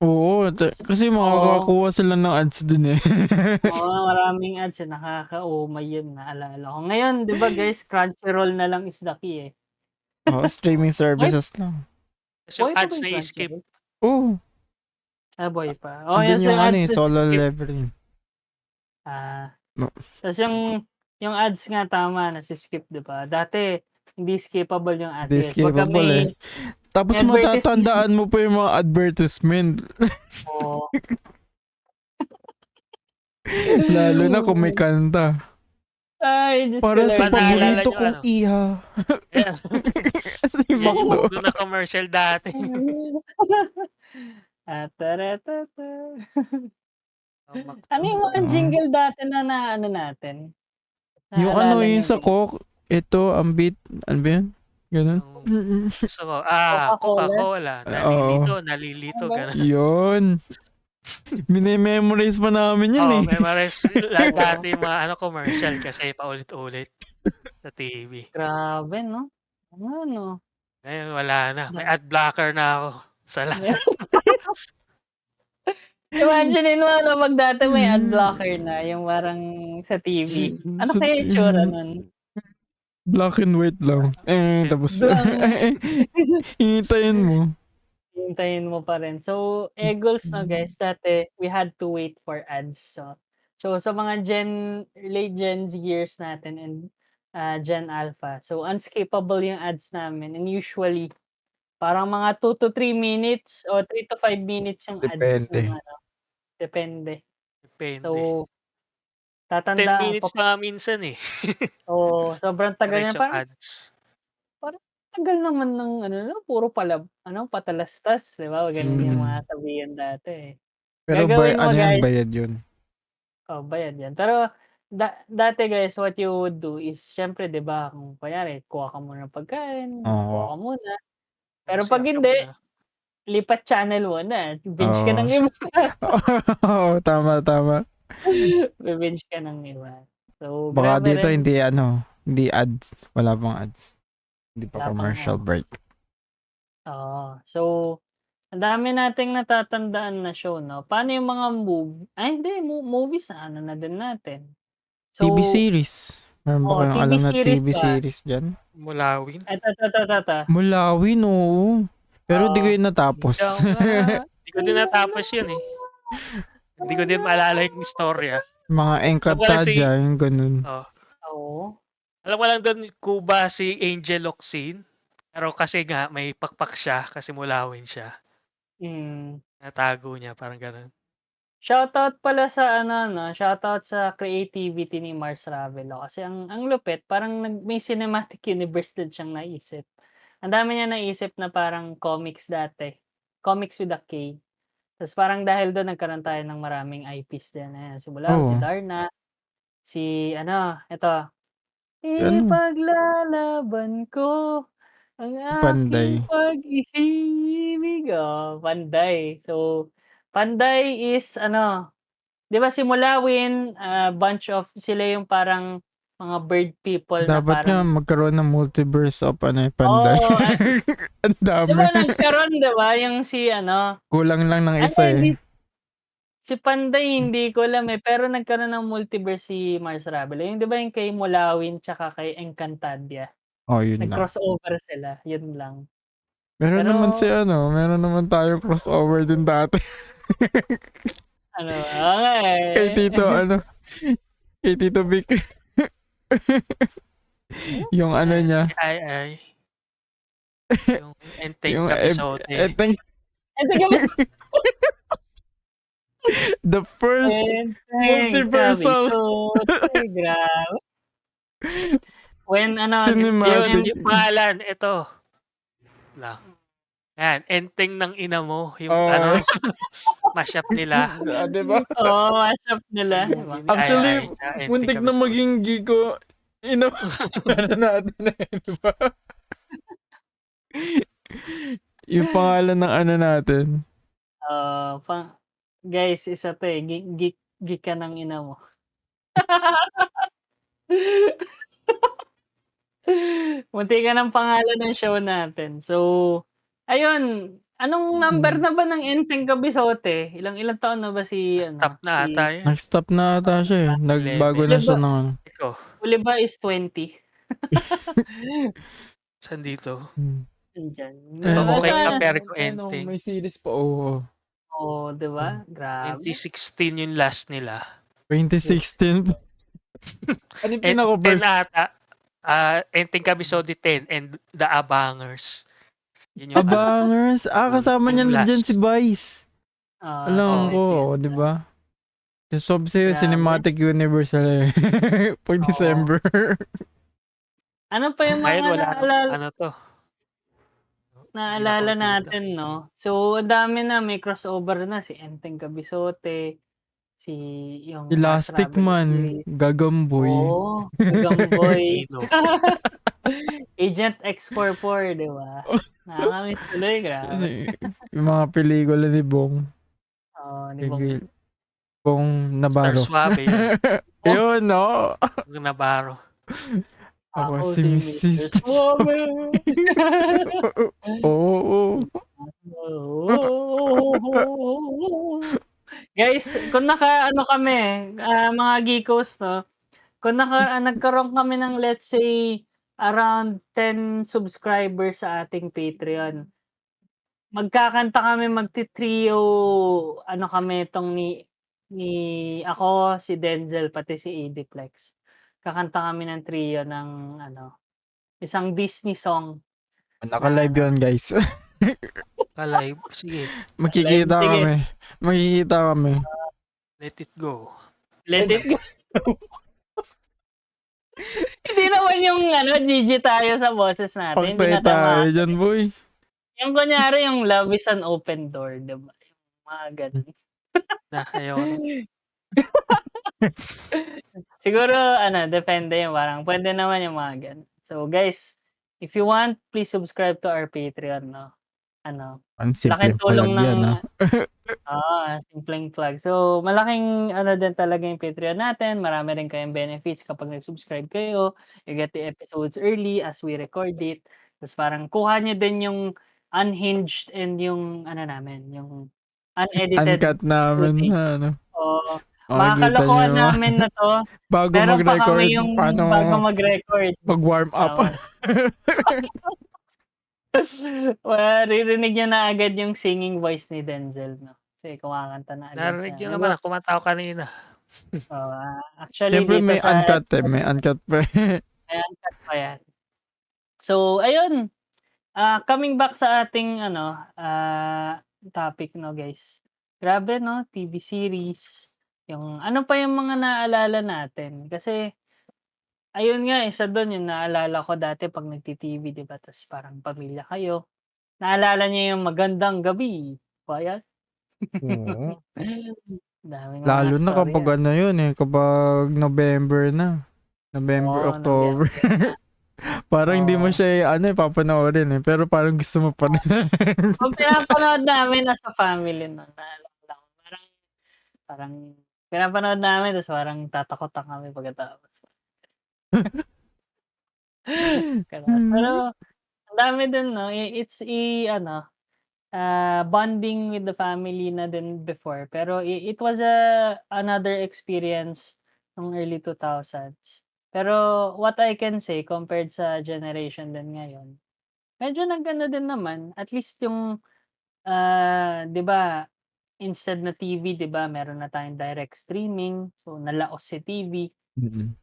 [SPEAKER 2] Oo, kasi makakakuha sila ng ads dun, eh.
[SPEAKER 3] Oo, maraming ads, nakakaumay yun, naalala ko. Ngayon, 'di ba guys, Crunchyroll na lang is the key, eh.
[SPEAKER 2] Oo, streaming services lang.
[SPEAKER 4] Tapos yung
[SPEAKER 3] Buhay pa ba
[SPEAKER 4] ads
[SPEAKER 3] yung
[SPEAKER 4] na i-skip.
[SPEAKER 3] Crunchyroll?
[SPEAKER 2] Oo.
[SPEAKER 3] Buhay pa. Oh,
[SPEAKER 2] Andun
[SPEAKER 3] yes,
[SPEAKER 2] yung
[SPEAKER 3] yung ads na
[SPEAKER 2] solo
[SPEAKER 3] skip.
[SPEAKER 2] leveling. No.
[SPEAKER 3] Tas yung ads nga tama, nasi-skip, 'di ba? Dati hindi skippable yung ads. Pagka
[SPEAKER 2] Skippable, eh.
[SPEAKER 3] may
[SPEAKER 2] Tapos
[SPEAKER 3] advertisement.
[SPEAKER 2] matatandaan mo pa yung mga advertisement.
[SPEAKER 3] Oo.
[SPEAKER 2] Lalo na kung may kanta.
[SPEAKER 3] Ay, Diyos ko
[SPEAKER 2] Para sa
[SPEAKER 3] Lord.
[SPEAKER 4] Naalala
[SPEAKER 2] paborito
[SPEAKER 4] nyo,
[SPEAKER 2] kong iha. Si
[SPEAKER 4] Yan yung
[SPEAKER 2] Macdo.
[SPEAKER 4] mundo na commercial dati.
[SPEAKER 3] Taratata.
[SPEAKER 4] Macdo.
[SPEAKER 3] Ano yung mga jingle dati na natin?
[SPEAKER 2] Yung
[SPEAKER 3] Naalala
[SPEAKER 2] yung
[SPEAKER 3] niyo
[SPEAKER 2] sa
[SPEAKER 3] ba yun?
[SPEAKER 2] Coke, ito, ang beat, ano ba yun? Ganun.
[SPEAKER 4] Gusto ko,
[SPEAKER 3] Coca-Cola?
[SPEAKER 4] Coca-Cola.
[SPEAKER 2] Oo.
[SPEAKER 4] Nalilito,
[SPEAKER 3] Ano?
[SPEAKER 4] gano'n.
[SPEAKER 2] Yun. Mini-memorize pa namin yun,
[SPEAKER 4] Oo,
[SPEAKER 2] eh.
[SPEAKER 4] memorize dati yung mga commercial kasi paulit-ulit sa TV.
[SPEAKER 3] Grabe, no? Ano?
[SPEAKER 4] Ngayon wala na. May ad blocker na ako sa lahat.
[SPEAKER 3] Imaginin mo ano, 'pag dati may ad blocker na, yung parang sa TV. Ano
[SPEAKER 2] Sa
[SPEAKER 3] kaya itsura nun?
[SPEAKER 2] black and white lang. Tapos
[SPEAKER 3] Blank.
[SPEAKER 2] hihintayin mo.
[SPEAKER 3] Hintayin mo pa rin. So, Eggles 'no guys, dati we had to wait for ads. So sa mga late Gen Z years natin and, Gen Alpha, so unskippable yung ads namin and usually parang mga 2 to 3 minutes o 3 to 5 minutes yung ads
[SPEAKER 2] Depende.
[SPEAKER 3] ng ano, depende.
[SPEAKER 4] Depende.
[SPEAKER 3] So,
[SPEAKER 4] 10
[SPEAKER 3] tatandaan
[SPEAKER 4] minutes
[SPEAKER 3] ko
[SPEAKER 4] pa nga minsan, eh.
[SPEAKER 3] sobrang tagal niya
[SPEAKER 4] Diretsong
[SPEAKER 3] parang
[SPEAKER 4] ads.
[SPEAKER 3] parang tagal naman ng ano no, puro patalastas, 'di ba? Gano'n yung mga sabihan dati, eh.
[SPEAKER 2] Pero
[SPEAKER 3] Gagawin mo
[SPEAKER 2] ano yan,
[SPEAKER 3] guys
[SPEAKER 2] bayad yun.
[SPEAKER 3] bayad 'yan. Pero dati guys, what you would do is siyempre 'di ba, kung kunyari kuha ka muna ng pagkain, kuha
[SPEAKER 2] Oo.
[SPEAKER 3] ka muna. Pero
[SPEAKER 4] Kasi
[SPEAKER 3] 'pag
[SPEAKER 4] after
[SPEAKER 3] hindi,
[SPEAKER 4] mo na.
[SPEAKER 3] lipat channel muna, binge ka
[SPEAKER 2] Oo.
[SPEAKER 3] ng iba.
[SPEAKER 2] Oo, tama.
[SPEAKER 3] Bi-binge ka ng iba. So,
[SPEAKER 2] Baka
[SPEAKER 3] grabe
[SPEAKER 2] dito
[SPEAKER 3] rin.
[SPEAKER 2] hindi ads. Wala pang ads. Hindi pa
[SPEAKER 3] Wala pang
[SPEAKER 2] commercial
[SPEAKER 3] ads.
[SPEAKER 2] break.
[SPEAKER 3] Oo. So, ang dami nating natatandaan na show 'no. Paano yung mga hindi movies na ano na din natin.
[SPEAKER 2] TV
[SPEAKER 3] So,
[SPEAKER 2] series. Meron ba kayong
[SPEAKER 3] TV
[SPEAKER 2] alam na
[SPEAKER 3] series
[SPEAKER 2] TV
[SPEAKER 3] ba?
[SPEAKER 2] series dyan?
[SPEAKER 4] Mulawin.
[SPEAKER 3] Eto.
[SPEAKER 2] Mulawin, oo. Pero di ko yun natapos.
[SPEAKER 3] Ikaw nga.
[SPEAKER 4] Hindi ko din natapos yun, eh. Hindi ko din maalala yung istorya.
[SPEAKER 2] Mga
[SPEAKER 4] Alam ko lang
[SPEAKER 2] Encantadia, yung ganun.
[SPEAKER 3] Oo.
[SPEAKER 4] Alam ko lang doon Cuba si Angel Locsin. Pero kasi nga may pakpak siya kasi mulawin siya.
[SPEAKER 3] Hmm.
[SPEAKER 4] Natago niya parang gano'n.
[SPEAKER 3] Shoutout pala sa ano 'no, shoutout sa creativity ni Mars Ravelo kasi ang lupit parang may cinematic universe din siyang naisip. Ang dami niyang naisip na parang comics dati, comics with a K. Tas parang dahil dun nagkaroon tayo ng maraming IPs din, ayan simula si
[SPEAKER 2] Oo.
[SPEAKER 3] Darna, si ano, eto,
[SPEAKER 2] Ano?
[SPEAKER 3] ipaglalaban ko ang
[SPEAKER 2] Panday.
[SPEAKER 3] aking pag-ibig, Panday. So, Panday is ano, 'di ba si Mulawin, bunch of sila yung parang mga bird people na
[SPEAKER 2] Dapat nga
[SPEAKER 3] parang
[SPEAKER 2] magkaroon ng multiverse of Panday.
[SPEAKER 3] oo,
[SPEAKER 2] Ang
[SPEAKER 3] 'di
[SPEAKER 2] dami.
[SPEAKER 3] ba nagkaroon 'di ba yung si ano,
[SPEAKER 2] Kulang lang ng isa
[SPEAKER 3] hindi
[SPEAKER 2] eh.
[SPEAKER 3] si Panday hindi ko alam, pero nagkaroon ng multiverse si Mars Ravelo, yung 'di ba yung kay Mulawin tsaka kay Encantadia,
[SPEAKER 2] Oh, yun lang.
[SPEAKER 3] nag-crossover sila, yun lang.
[SPEAKER 2] Meron naman
[SPEAKER 3] Pero
[SPEAKER 2] meron naman tayong crossover din dati.
[SPEAKER 3] ano, oo nga,
[SPEAKER 2] Kay
[SPEAKER 3] eh.
[SPEAKER 2] Tito kay Tito Vic. Yung ano niya,
[SPEAKER 4] Ay. Yung Enteng
[SPEAKER 2] yung
[SPEAKER 4] Kabisote.
[SPEAKER 2] Enteng,
[SPEAKER 3] Teka
[SPEAKER 2] the first multiversal
[SPEAKER 3] grabe. When ano,
[SPEAKER 2] cinematic.
[SPEAKER 4] Yung pangalan, ito lang. Yan, Enteng ng ina mo. Yung
[SPEAKER 2] Oh.
[SPEAKER 4] mashup nila.
[SPEAKER 2] Diba?
[SPEAKER 3] oo, mashup nila.
[SPEAKER 4] Movie ni
[SPEAKER 2] Actually,
[SPEAKER 4] Ay, sa Enteng
[SPEAKER 2] muntik na
[SPEAKER 4] Kabisote.
[SPEAKER 2] maging Giko. Natin diba? Yung pangalan ng ano natin.
[SPEAKER 3] Guys, isa 'to, eh, geek ka ng ina mo. Muntikan ng pangalan ng show natin. So, ayun, anong number na ba ng Enteng Kabisote? Ilang taon na ba si
[SPEAKER 4] Stop
[SPEAKER 3] ano,
[SPEAKER 4] na ata yan.
[SPEAKER 2] Nag-stop na ata siya eh. Nagbago na siya ng ano.
[SPEAKER 4] Ikaw,
[SPEAKER 3] huli ba is 20?
[SPEAKER 4] saan dito?
[SPEAKER 3] Nandiyan.
[SPEAKER 4] Ito, okay
[SPEAKER 3] Basta
[SPEAKER 4] ka, pero ko Enteng.
[SPEAKER 2] May series pa, oo.
[SPEAKER 3] oo, 'di ba? Grabe.
[SPEAKER 4] 2016 yung last nila.
[SPEAKER 2] 2016. Ano yung pinaka-verse?
[SPEAKER 4] 10 ata. Enteng Kabisote 10 and The Abangers. Yun yung
[SPEAKER 2] Abangers. Kasama niya
[SPEAKER 4] yung
[SPEAKER 2] na dyan
[SPEAKER 4] last.
[SPEAKER 2] si Vice. Alam
[SPEAKER 3] si
[SPEAKER 2] ko, di ba? Sabi sa'yo,
[SPEAKER 3] Grabe.
[SPEAKER 2] cinematic universe eh. Pag
[SPEAKER 3] Oo.
[SPEAKER 2] December.
[SPEAKER 3] Ano pa yung
[SPEAKER 4] Ngayon
[SPEAKER 3] mga
[SPEAKER 4] wala
[SPEAKER 3] naalala
[SPEAKER 4] ano to.
[SPEAKER 3] naalala
[SPEAKER 4] Hindi na
[SPEAKER 3] natin 'no? So, ang dami na, may crossover na si Enteng Kabisote, si yung Mars
[SPEAKER 2] Elastic
[SPEAKER 3] Ravelo
[SPEAKER 2] Man.
[SPEAKER 3] series.
[SPEAKER 2] Gagamboy.
[SPEAKER 3] Oo, Gagamboy.
[SPEAKER 4] Nino.
[SPEAKER 3] Agent X44, 'di ba? Nakakamiss tuloy, grabe.
[SPEAKER 2] Yung mga pelikula ni Bong.
[SPEAKER 3] Oo, ni Bong.
[SPEAKER 2] Bong Navarro.
[SPEAKER 4] Star Suave yun.
[SPEAKER 2] Yun, no?
[SPEAKER 4] Yung Navarro.
[SPEAKER 2] Ako si Mrs.
[SPEAKER 3] Suave.
[SPEAKER 2] Oo.
[SPEAKER 3] Guys, kung naka-ano kami, mga geekos 'no, kung nagkaroon kami ng let's say around 10 subscribers sa ating Patreon, magkakanta kami, magti-trio ano kami 'tong ni ako, si Denzel, pati si Adiplex. Kakanta kami ng trio ng ano, isang Disney song na
[SPEAKER 2] Naka-live
[SPEAKER 3] ano,
[SPEAKER 2] yun, guys.
[SPEAKER 4] Ka-live. Sige,
[SPEAKER 3] live
[SPEAKER 2] Magkikita
[SPEAKER 3] sige,
[SPEAKER 2] kami. Magkikita kami.
[SPEAKER 4] let it go.
[SPEAKER 3] let it go. Hindi naman yung ano, GG tayo sa boses natin, hindi
[SPEAKER 2] Paktay
[SPEAKER 3] natin
[SPEAKER 2] tayo dyan, boy.
[SPEAKER 3] yung kunyari yung love is an open door, 'di ba? Yung mga gano'n.
[SPEAKER 4] Ayaw na.
[SPEAKER 3] Siguro ano, depende yun, parang puwede naman yung mga gano'n. So guys, if you want, please subscribe to our Patreon 'no. Ano,
[SPEAKER 2] Ang
[SPEAKER 3] laking
[SPEAKER 2] simpleng
[SPEAKER 3] tulong
[SPEAKER 2] palag
[SPEAKER 3] ng
[SPEAKER 2] yan, ah.
[SPEAKER 3] simpleng plug. So, malaking ano din talaga yung Patreon natin, marami rin kayong benefits kapag nag-subscribe kayo. You get the episodes early as we record it. Tapos parang kuha niyo din yung unhinged and yung ano namin, yung unedited
[SPEAKER 2] Uncut namin,
[SPEAKER 3] footage.
[SPEAKER 2] ano.
[SPEAKER 3] Oo, mga
[SPEAKER 2] Makikita niyo
[SPEAKER 3] kalokohan
[SPEAKER 2] yung mga
[SPEAKER 3] namin na 'to,
[SPEAKER 2] bago
[SPEAKER 3] meron pa
[SPEAKER 2] mag-record,
[SPEAKER 3] kami yung
[SPEAKER 2] paano
[SPEAKER 3] bago mag-record.
[SPEAKER 2] mag-warm up.
[SPEAKER 3] Oo. Maririnig niyo na agad yung singing voice ni Denzel 'no, kasi kumakanta na agad
[SPEAKER 4] Narinig
[SPEAKER 3] siya.
[SPEAKER 4] niyo naman, kumanta ako kanina.
[SPEAKER 3] Oo, actually
[SPEAKER 2] Siyempre
[SPEAKER 3] dito
[SPEAKER 2] may
[SPEAKER 3] sa
[SPEAKER 2] uncut, eh,
[SPEAKER 3] episode
[SPEAKER 2] may
[SPEAKER 3] na 'to,
[SPEAKER 2] uncut pa, eh.
[SPEAKER 3] may uncut pa yan. So ayun, coming back sa ating ano, topic 'no guys. Grabe 'no, TV series, yung ano pa yung mga naalala natin, kasi ayun nga, isa dun yung naalala ko dati 'pag nagti-TV 'di ba, ta's parang pamilya kayo. Naalala niyo yung Magandang Gabi, ba yan?
[SPEAKER 2] Oo.
[SPEAKER 3] Daming mga
[SPEAKER 2] Lalo na kapag
[SPEAKER 3] istorya.
[SPEAKER 2] ano yun, eh, kapag November na. November,
[SPEAKER 3] Oo,
[SPEAKER 2] October.
[SPEAKER 3] Nobyembre na,
[SPEAKER 2] Parang hindi mo
[SPEAKER 3] oo.
[SPEAKER 2] siya, ano, eh, papanoorin, eh, pero parang gusto mo pa rin.
[SPEAKER 3] Kung pinapanood namin as a family nun, naalala ko parang parang pinapanood namin ta's parang tatakutan kami pagkatapos. Gano'n. Pero ang dami din 'no, it's ano, bonding with the family na din before, pero it was another experience nung early 2000s. Pero what I can say compared sa generation din ngayon, medyo nag-ano din naman, at least yung, 'di ba, instead na TV 'di ba meron na tayong direct streaming, so nalaos si TV.
[SPEAKER 2] Mm.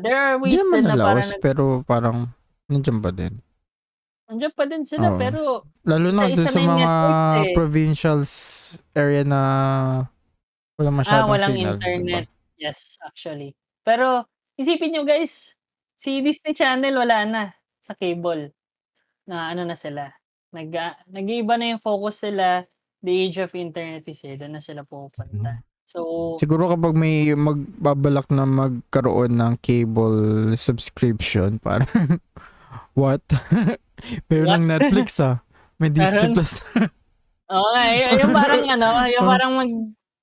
[SPEAKER 3] There are
[SPEAKER 2] Hindi
[SPEAKER 3] ways
[SPEAKER 2] naman
[SPEAKER 3] din na
[SPEAKER 2] nalaos,
[SPEAKER 3] parang
[SPEAKER 2] pero parang nandiyan pa din.
[SPEAKER 3] nandiyan pa din sila,
[SPEAKER 2] Oo.
[SPEAKER 3] pero
[SPEAKER 2] Lalo na kasi
[SPEAKER 3] isa-isa
[SPEAKER 2] sa
[SPEAKER 3] na yung
[SPEAKER 2] mga
[SPEAKER 3] networks, eh.
[SPEAKER 2] provincials area na walang masyadong
[SPEAKER 3] Walang
[SPEAKER 2] signal, 'di ba?
[SPEAKER 3] internet. Yes, actually. Pero isipin niyo guys, si Disney Channel wala na sa cable, na ano na sila, nag-iiba na yung focus nila, the age of internet is here, dun na sila pumupunta.
[SPEAKER 2] Hmm.
[SPEAKER 3] So,
[SPEAKER 2] Siguro kapag may magbabalak na magkaroon ng cable subscription, parang what? Meron
[SPEAKER 3] what?
[SPEAKER 2] ng Netflix, ah, may Disney
[SPEAKER 3] Meron?
[SPEAKER 2] Plus.
[SPEAKER 3] Oo nga, yung parang ano, yung
[SPEAKER 2] Oh,
[SPEAKER 3] parang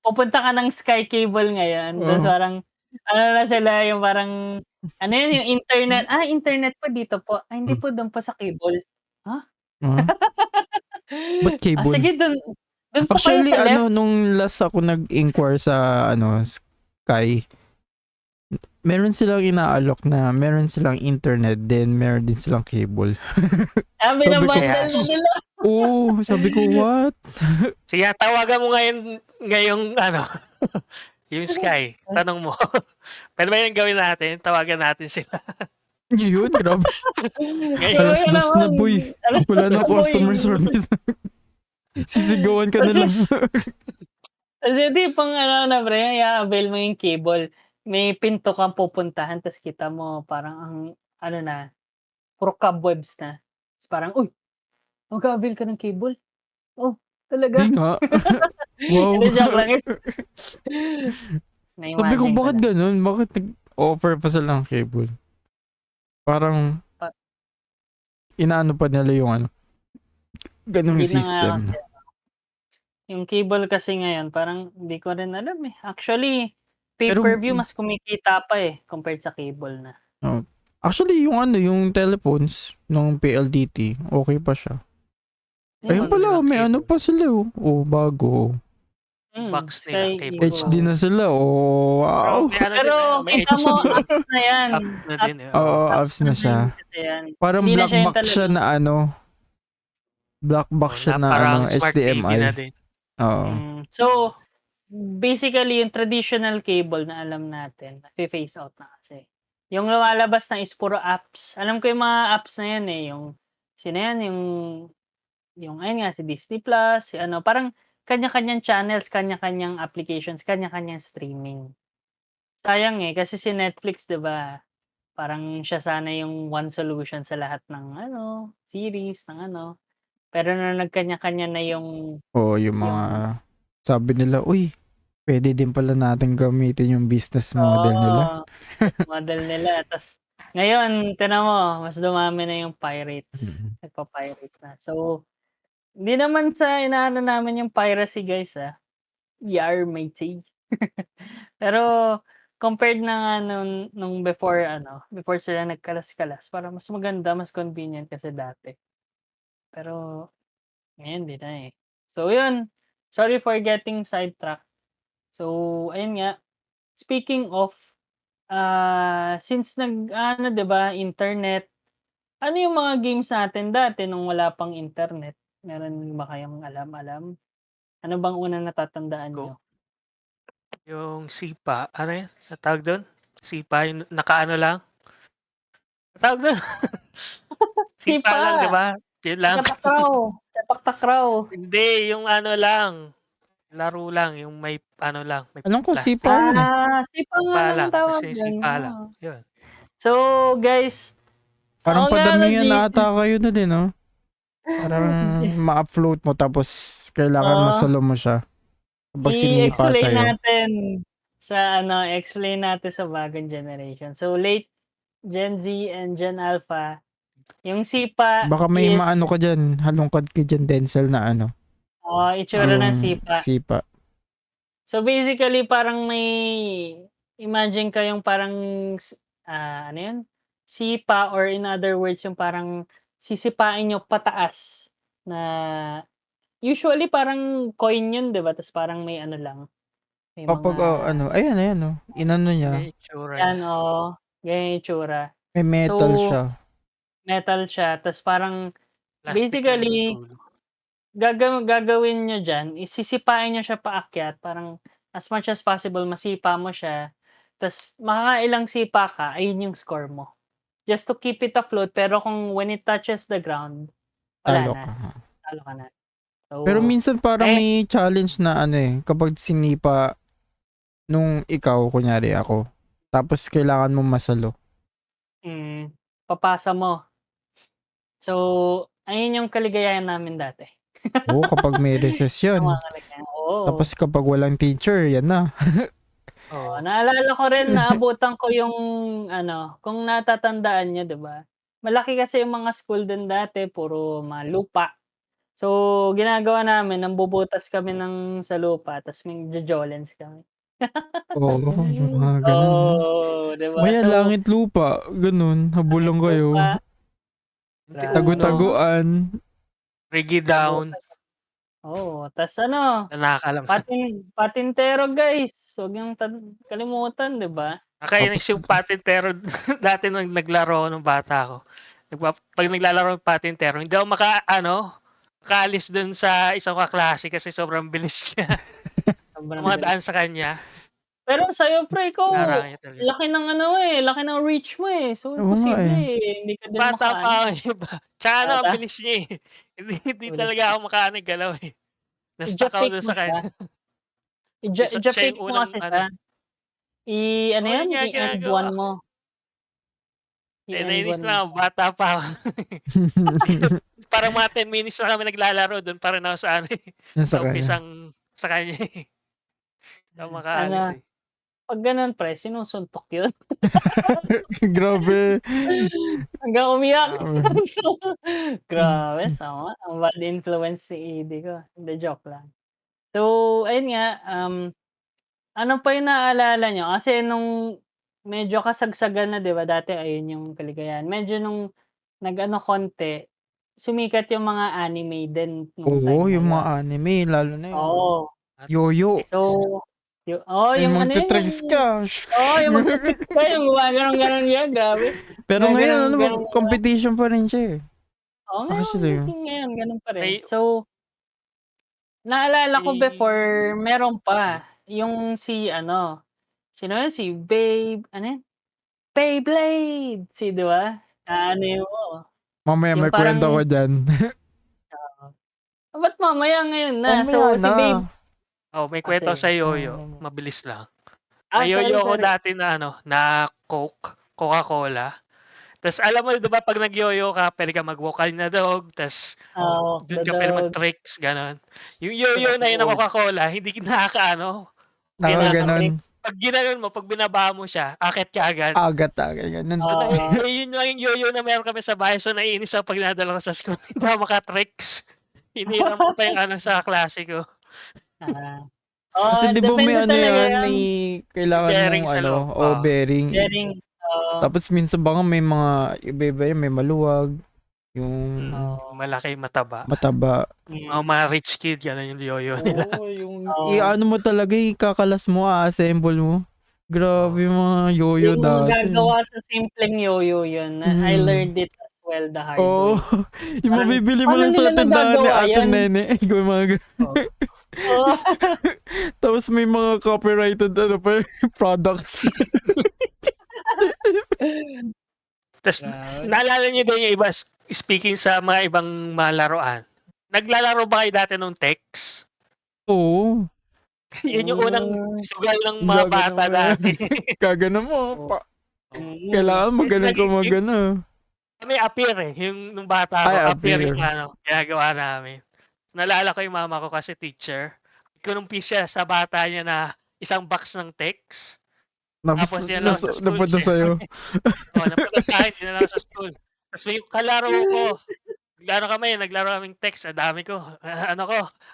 [SPEAKER 3] pupunta ka ng Sky Cable ngayon, tapos
[SPEAKER 2] oo.
[SPEAKER 3] parang ano na sila, yung parang ano yun, yung internet, internet po dito po, hindi
[SPEAKER 2] Hmm,
[SPEAKER 3] po dun po sa cable. Ha?
[SPEAKER 2] ah, ba't cable?
[SPEAKER 3] Sige dun po kayo
[SPEAKER 2] Actually
[SPEAKER 3] sa left.
[SPEAKER 2] ano, nung last ako nag-inquire sa ano, Sky, meron silang inaalok na meron silang internet, then meron din silang cable. Sabi ko,
[SPEAKER 3] Bina-bundle na
[SPEAKER 4] Parehas.
[SPEAKER 3] nila.
[SPEAKER 2] "Oh," sabi ko, "What?"
[SPEAKER 4] Sige, tawagan mo ngayong ano, yung Sky, tanong mo. Puwede ba 'yun gawin natin, tawagan natin sila.
[SPEAKER 2] Ngayon, grabe.
[SPEAKER 4] Ngayon,
[SPEAKER 3] Grabe ka
[SPEAKER 2] 2:00 na
[SPEAKER 3] naman,
[SPEAKER 2] boy, wala
[SPEAKER 3] 2:00
[SPEAKER 2] ng
[SPEAKER 3] na boy.
[SPEAKER 2] customer service. Sisigawan ka na
[SPEAKER 3] Kasi
[SPEAKER 2] lang.
[SPEAKER 3] kasi tipong ano na pre, i-a-avail mo yung cable, may pinto kang pupuntahan ta's kita mo parang ang ano na, puro cobwebs na. Ta's parang, "Uy, mag-a-avail ka ng cable? Oh,
[SPEAKER 2] 'Di
[SPEAKER 3] talaga?"
[SPEAKER 2] nga. Wow.
[SPEAKER 3] Hindi, joke lang yun.
[SPEAKER 2] Sabi ko,
[SPEAKER 3] Na-imagine ko
[SPEAKER 2] bakit
[SPEAKER 3] lang.
[SPEAKER 2] gano'n? Bakit nag-offer pa sila ng cable? Parang
[SPEAKER 3] Pa
[SPEAKER 2] inaano pa nila yung ano, gano'ng
[SPEAKER 3] Hindi na nga
[SPEAKER 2] system.
[SPEAKER 3] kasi yung cable kasi ngayon parang hindi ko rin alam, eh. Actually,
[SPEAKER 2] Pero
[SPEAKER 3] pay-per-view mas kumikita pa, eh, compared sa cable na.
[SPEAKER 2] oh, actually yung ano, yung telephones nung PLDT, okey pa siya.
[SPEAKER 3] Hmm,
[SPEAKER 2] Ayun
[SPEAKER 4] ano
[SPEAKER 2] pala,
[SPEAKER 4] nilang
[SPEAKER 2] may ano
[SPEAKER 4] cable.
[SPEAKER 2] pa sila, oh. Oh, bago.
[SPEAKER 4] box nila,
[SPEAKER 3] Sky
[SPEAKER 4] cable
[SPEAKER 3] Eagle.
[SPEAKER 2] HD na
[SPEAKER 4] box.
[SPEAKER 2] sila. Oh,
[SPEAKER 4] Pero
[SPEAKER 2] wow.
[SPEAKER 4] may ano din
[SPEAKER 3] Pero
[SPEAKER 4] na, may
[SPEAKER 3] kita mo
[SPEAKER 4] HD.
[SPEAKER 3] apps na yan.
[SPEAKER 4] App na din eh.
[SPEAKER 3] Apps,
[SPEAKER 2] Oo,
[SPEAKER 4] Oo.
[SPEAKER 3] apps
[SPEAKER 2] apps
[SPEAKER 3] na
[SPEAKER 2] na
[SPEAKER 3] din
[SPEAKER 2] siya.
[SPEAKER 3] kasi yan.
[SPEAKER 2] Parang
[SPEAKER 3] Hindi na
[SPEAKER 2] black
[SPEAKER 3] siya yung
[SPEAKER 2] box siya
[SPEAKER 3] talagang
[SPEAKER 2] na ano, black box
[SPEAKER 4] Oo,
[SPEAKER 2] siya
[SPEAKER 4] na
[SPEAKER 2] na
[SPEAKER 4] parang
[SPEAKER 2] ano,
[SPEAKER 4] smart TV na
[SPEAKER 2] HDMI.
[SPEAKER 4] din.
[SPEAKER 2] Oo.
[SPEAKER 3] So, basically yung traditional cable na alam natin, nafe-phase out na kasi. Yung lumalabas na is puro apps. Alam ko yung mga apps na yan eh, yung sino yan, yung ayun nga si Disney Plus, si ano, parang kanya-kanyang channels, kanya-kanyang applications, kanya-kanyang streaming. Sayang eh, kasi si Netflix 'di ba, parang siya sana yung one solution sa lahat ng ano, series, ng ano. Pero nung nagkanya-kanya na
[SPEAKER 2] Oo, yung mga
[SPEAKER 3] yung
[SPEAKER 2] sabi nila, uy, pwede din pala natin gamitin yung business model nila.
[SPEAKER 3] oo, business model nila ta's ngayon tignan mo mas dumami na yung pirates,
[SPEAKER 2] Mm.
[SPEAKER 3] nagpa-pirate na. So, hindi naman sa inaano namin yung piracy guys, yar matey. Pero compared na nga nung before ano, before sila nagkalas-kalas parang mas maganda, mas convenient kasi dati. Pero ngayon 'di na, eh. So yun, sorry for getting sidetracked. So ayun nga, speaking of, since nag-aano 'di ba internet, ano yung mga games natin dati nung wala pang internet? Meron ba kayong alam-alam? Ano bang unang natatandaan niyo?
[SPEAKER 4] Go. Yung sipa, ano yun? Ang tawag doon? Sipa, yung nakaano lang? Ang tawag doon? Sipa
[SPEAKER 3] Sipa,
[SPEAKER 4] lang, di ba? Yun lang.
[SPEAKER 3] takraw, sepak-takraw.
[SPEAKER 4] Hindi, yung ano lang. Laro lang, yung may ano lang, may
[SPEAKER 2] Alam ko
[SPEAKER 4] plastic.
[SPEAKER 2] sipa yun eh.
[SPEAKER 3] Sipa nga
[SPEAKER 4] Sipa
[SPEAKER 3] lang
[SPEAKER 4] lang,
[SPEAKER 3] ang tawag
[SPEAKER 4] basta yung
[SPEAKER 3] dun,
[SPEAKER 4] sipa lang.
[SPEAKER 3] oo.
[SPEAKER 4] Yun.
[SPEAKER 3] So, guys,
[SPEAKER 2] Parang
[SPEAKER 3] ako nga
[SPEAKER 2] padamihan
[SPEAKER 3] legit
[SPEAKER 2] na ata kayo nun eh, no? Parang ma-upload mo tapos kailangan
[SPEAKER 3] oo,
[SPEAKER 2] masalo mo siya kapag sinipa
[SPEAKER 3] i-explain
[SPEAKER 2] sa'yo.
[SPEAKER 3] natin sa ano, explain natin sa bagong generation. So, late Gen Z and Gen Alpha, yung sipa
[SPEAKER 2] Baka may
[SPEAKER 3] is,
[SPEAKER 2] maano ka dyan, halongkat ka dyan, Denzel, na ano,
[SPEAKER 3] itsura ng
[SPEAKER 2] yung
[SPEAKER 3] sipa.
[SPEAKER 2] sipa.
[SPEAKER 3] So, basically parang may imagine kayong parang ano yun, sipa or in other words yung parang sisipain niyo pataas na usually parang coin yun 'di ba, ta's parang may ano lang, may
[SPEAKER 2] Kapag
[SPEAKER 3] mga
[SPEAKER 2] ano, ayan, oh, inano
[SPEAKER 4] Yan
[SPEAKER 2] niya,
[SPEAKER 4] yung itsura
[SPEAKER 3] yan,
[SPEAKER 4] niya.
[SPEAKER 3] oo, ganyan yung itsura.
[SPEAKER 2] may
[SPEAKER 3] So,
[SPEAKER 2] metal siya.
[SPEAKER 3] metal siya ta's parang
[SPEAKER 4] Plastic lang yung
[SPEAKER 3] basically
[SPEAKER 4] dulo.
[SPEAKER 3] gagawin niyo diyan is sisipain niyo siya paakyat parang as much as possible masipa mo siya, ta's makakailang sipa ka, ayun yung score mo. Just to keep it afloat pero kung when it touches the ground, wala
[SPEAKER 2] Talo
[SPEAKER 3] na,
[SPEAKER 2] ka.
[SPEAKER 3] talo ka na.
[SPEAKER 2] Pero
[SPEAKER 3] So,
[SPEAKER 2] minsan parang
[SPEAKER 3] eh
[SPEAKER 2] may challenge na ano eh, kapag sinipa nung ikaw, kunyari ako, tapos kailangan mo masalo.
[SPEAKER 3] papasa mo. So, ayun yung kaligayahan namin dati.
[SPEAKER 2] Oo, kapag may recess
[SPEAKER 3] Yung
[SPEAKER 2] yun.
[SPEAKER 3] mga kaligayahan, oo.
[SPEAKER 2] Tapos kapag walang teacher, yan na.
[SPEAKER 3] Oo,
[SPEAKER 4] Oo.
[SPEAKER 3] naalala ko rin naabutan ko yung ano, kung natatandaan niyo 'di ba, malaki kasi yung mga school dun dati puro mga lupa. So, ginagawa namin nambubutas kami sa lupa ta's magjo-jolens kami.
[SPEAKER 2] Oo, yung mga ganun, no?
[SPEAKER 3] Oo, 'di
[SPEAKER 2] O
[SPEAKER 3] ba?
[SPEAKER 2] kaya
[SPEAKER 3] So,
[SPEAKER 2] langit lupa, ganun,
[SPEAKER 3] langit
[SPEAKER 2] habulan kayo.
[SPEAKER 3] lupa,
[SPEAKER 4] Hindi
[SPEAKER 3] grabe.
[SPEAKER 4] uno,
[SPEAKER 2] Tagu-taguan.
[SPEAKER 4] Reggae down,
[SPEAKER 3] Abutan oo, ta's ano,
[SPEAKER 4] na nakakalaman.
[SPEAKER 3] patintero guys, huwag niyong kalimutan 'di ba?
[SPEAKER 2] Tapos,
[SPEAKER 4] Nakainis yung patintero dati nung naglaro ako nung bata ako. 'Pag naglalaro ng patintero, hindi ako makaalis dun sa isang kaklase kasi sobrang bilis niya.
[SPEAKER 3] Sobrang bilis.
[SPEAKER 4] Dumadaan sa kanya,
[SPEAKER 3] Pero sa'yo pre, ikaw
[SPEAKER 4] inaarangya talaga.
[SPEAKER 3] laki ng ano laki ng reach mo, so
[SPEAKER 2] oo nga
[SPEAKER 3] imposible
[SPEAKER 2] eh.
[SPEAKER 3] hindi ka din
[SPEAKER 4] Bata pa
[SPEAKER 3] makaano,
[SPEAKER 4] ako iba. Tsaka ang
[SPEAKER 3] bata.
[SPEAKER 4] bilis niya eh. Hindi
[SPEAKER 3] Bilis
[SPEAKER 4] talaga
[SPEAKER 3] niya.
[SPEAKER 4] ako makaano galaw eh. Na-stuck ako
[SPEAKER 3] Ija-fake
[SPEAKER 4] dun
[SPEAKER 3] mo
[SPEAKER 4] sa
[SPEAKER 3] siya,
[SPEAKER 4] kanya. Siya
[SPEAKER 3] ija-fake
[SPEAKER 4] yung
[SPEAKER 3] mo
[SPEAKER 4] unang
[SPEAKER 3] kasi
[SPEAKER 4] ano
[SPEAKER 3] siya.
[SPEAKER 4] eh.
[SPEAKER 3] I-ano
[SPEAKER 4] Oo, yun
[SPEAKER 3] 'yun,
[SPEAKER 4] nga
[SPEAKER 3] i-end
[SPEAKER 4] ginagawa
[SPEAKER 3] one
[SPEAKER 4] ko
[SPEAKER 3] mo,
[SPEAKER 4] eh.
[SPEAKER 3] i-end
[SPEAKER 4] Nainis
[SPEAKER 3] one mo
[SPEAKER 4] lang ako,
[SPEAKER 3] siya.
[SPEAKER 4] bata pa ako. Parang mga 10 minutes na kami naglalaro dun pa rin ako sa ano eh,
[SPEAKER 2] Nasa
[SPEAKER 4] sa
[SPEAKER 2] kanya.
[SPEAKER 4] umpisang sa kanya eh. Hindi ako makaalis
[SPEAKER 3] Ano,
[SPEAKER 4] eh.
[SPEAKER 3] 'pag gano'n pre sinusuntok 'yun
[SPEAKER 2] Grabe.
[SPEAKER 3] hanggang umiyak.
[SPEAKER 2] Grabe.
[SPEAKER 3] So, grabe sama, ang bad influence si ED ko, hindi joke lang. So, ayun nga, ano pa yung naalala niyo? Kasi nung medyo kasagsagan na 'di ba dati ayun yung kaligayahan. Medyo nung nag-ano konti, sumikat yung mga anime din nung
[SPEAKER 2] Oo,
[SPEAKER 3] time na
[SPEAKER 2] yung
[SPEAKER 3] yun.
[SPEAKER 2] mga anime, lalo na yung
[SPEAKER 3] Oo,
[SPEAKER 2] Yoyo.
[SPEAKER 3] So, yung
[SPEAKER 2] Yung
[SPEAKER 3] yung ano yun, yung
[SPEAKER 2] magte-tricks ka.
[SPEAKER 3] yung magti-trick ka, yung gumaganon-ganon yan, grabe.
[SPEAKER 2] Pero ngayon,
[SPEAKER 3] Gaganon-ganon
[SPEAKER 2] competition pa rin siya eh.
[SPEAKER 3] Oo,
[SPEAKER 2] Actually.
[SPEAKER 3] hanggang ngayon gano'n pa rin.
[SPEAKER 4] May
[SPEAKER 3] So, naalala ko before
[SPEAKER 4] may
[SPEAKER 3] meron
[SPEAKER 4] sige.
[SPEAKER 3] pa, yung si ano, sino yun, si ano yun, Beyblade, 'di ba? Aanuhin mo,
[SPEAKER 2] Mamaya
[SPEAKER 3] yung
[SPEAKER 2] may kwento ko
[SPEAKER 3] parang
[SPEAKER 2] dyan.
[SPEAKER 3] ba't mamaya ngayon na?
[SPEAKER 2] Mamaya
[SPEAKER 3] So, si
[SPEAKER 2] na.
[SPEAKER 4] May kwento ako
[SPEAKER 3] sige.
[SPEAKER 4] sa yoyo, mabilis lang.
[SPEAKER 3] Sorry,
[SPEAKER 4] Nayoyo ako
[SPEAKER 3] sorry.
[SPEAKER 4] dati na na Coca-Cola. Tas alam mo 'di ba 'pag nagyoyo ka puwede kang mag-walk na dog, tas dun ka puwede
[SPEAKER 3] Dodog.
[SPEAKER 4] mag-tricks gano'n. Yung yoyo na yun na Coca-Cola hindi nakakaano, ginano.
[SPEAKER 3] Trick.
[SPEAKER 2] Nakaganon.
[SPEAKER 4] 'Pag ginanon mo, 'pag binaba mo siya, aakyat kaagad.
[SPEAKER 2] Agad ganun.
[SPEAKER 4] So
[SPEAKER 3] Oo.
[SPEAKER 4] yun lang yung yoyo na meron kami sa bahay, so naiinis ako 'pag dinadala ko sa school hindi ako maka-tricks. Hinihiram ko pa yung sa klase ko.
[SPEAKER 3] Ah.
[SPEAKER 2] Kasi 'di ba may
[SPEAKER 3] Depende
[SPEAKER 2] ano
[SPEAKER 3] talaga
[SPEAKER 2] yan,
[SPEAKER 3] yan.
[SPEAKER 2] may kailangan
[SPEAKER 4] Bearing
[SPEAKER 2] mong
[SPEAKER 4] sa loob,
[SPEAKER 2] bearing.
[SPEAKER 3] Bearing, oo.
[SPEAKER 2] Tapos minsan baka may mga iba-iba yan, may maluwag, yung
[SPEAKER 3] Oo.
[SPEAKER 4] malaki, mataba.
[SPEAKER 2] mataba.
[SPEAKER 4] Mga rich kid gano'n yung yoyo nila.
[SPEAKER 2] Oo, yung
[SPEAKER 3] Oo.
[SPEAKER 2] i-ano mo talaga, ikakalas mo, a-assemble mo.
[SPEAKER 4] Oo.
[SPEAKER 2] Grabe yung mga yoyo
[SPEAKER 3] Yung
[SPEAKER 2] dati.
[SPEAKER 3] gagawa sa simpleng yoyo yun, I learned it as well the hard
[SPEAKER 2] Oo,
[SPEAKER 3] way.
[SPEAKER 2] yung
[SPEAKER 3] Parang,
[SPEAKER 2] mabibili mo
[SPEAKER 3] paano
[SPEAKER 2] lang
[SPEAKER 3] nila
[SPEAKER 2] sa tindahan ni
[SPEAKER 3] nagagawa
[SPEAKER 2] Ate
[SPEAKER 3] yan?
[SPEAKER 2] Nene, yung mga
[SPEAKER 4] Oo.
[SPEAKER 3] Oo.
[SPEAKER 2] tapos may mga copyrighted pa products.
[SPEAKER 4] Tas
[SPEAKER 3] Grabe.
[SPEAKER 4] naalala niyo din yung iba speaking sa mga ibang mga laruan, naglalaro ba kayo dati nung text?
[SPEAKER 2] Oo,
[SPEAKER 4] Yun yung unang sugal ng mga
[SPEAKER 2] gaganon
[SPEAKER 4] bata
[SPEAKER 2] mo yan.
[SPEAKER 4] dati.
[SPEAKER 2] Gaganon mo,
[SPEAKER 3] Oo.
[SPEAKER 2] kailangan magaling ka
[SPEAKER 4] Yung
[SPEAKER 2] magano.
[SPEAKER 4] kami appear yung nung bata
[SPEAKER 2] Ay,
[SPEAKER 4] ako, appear
[SPEAKER 2] appear.
[SPEAKER 4] yung ginagawa namin. Naalala ko yung mama ko kasi teacher, kinumpis siya sa bata niya na isang box ng text,
[SPEAKER 2] Tapos
[SPEAKER 4] tapos dinala ko sa school
[SPEAKER 2] napunta sa'yo.
[SPEAKER 4] siyempre. Napunta sa'kin, dinala ko sa school. Tas may kalaro ko, naglaro kaming text, ang dami ko, ang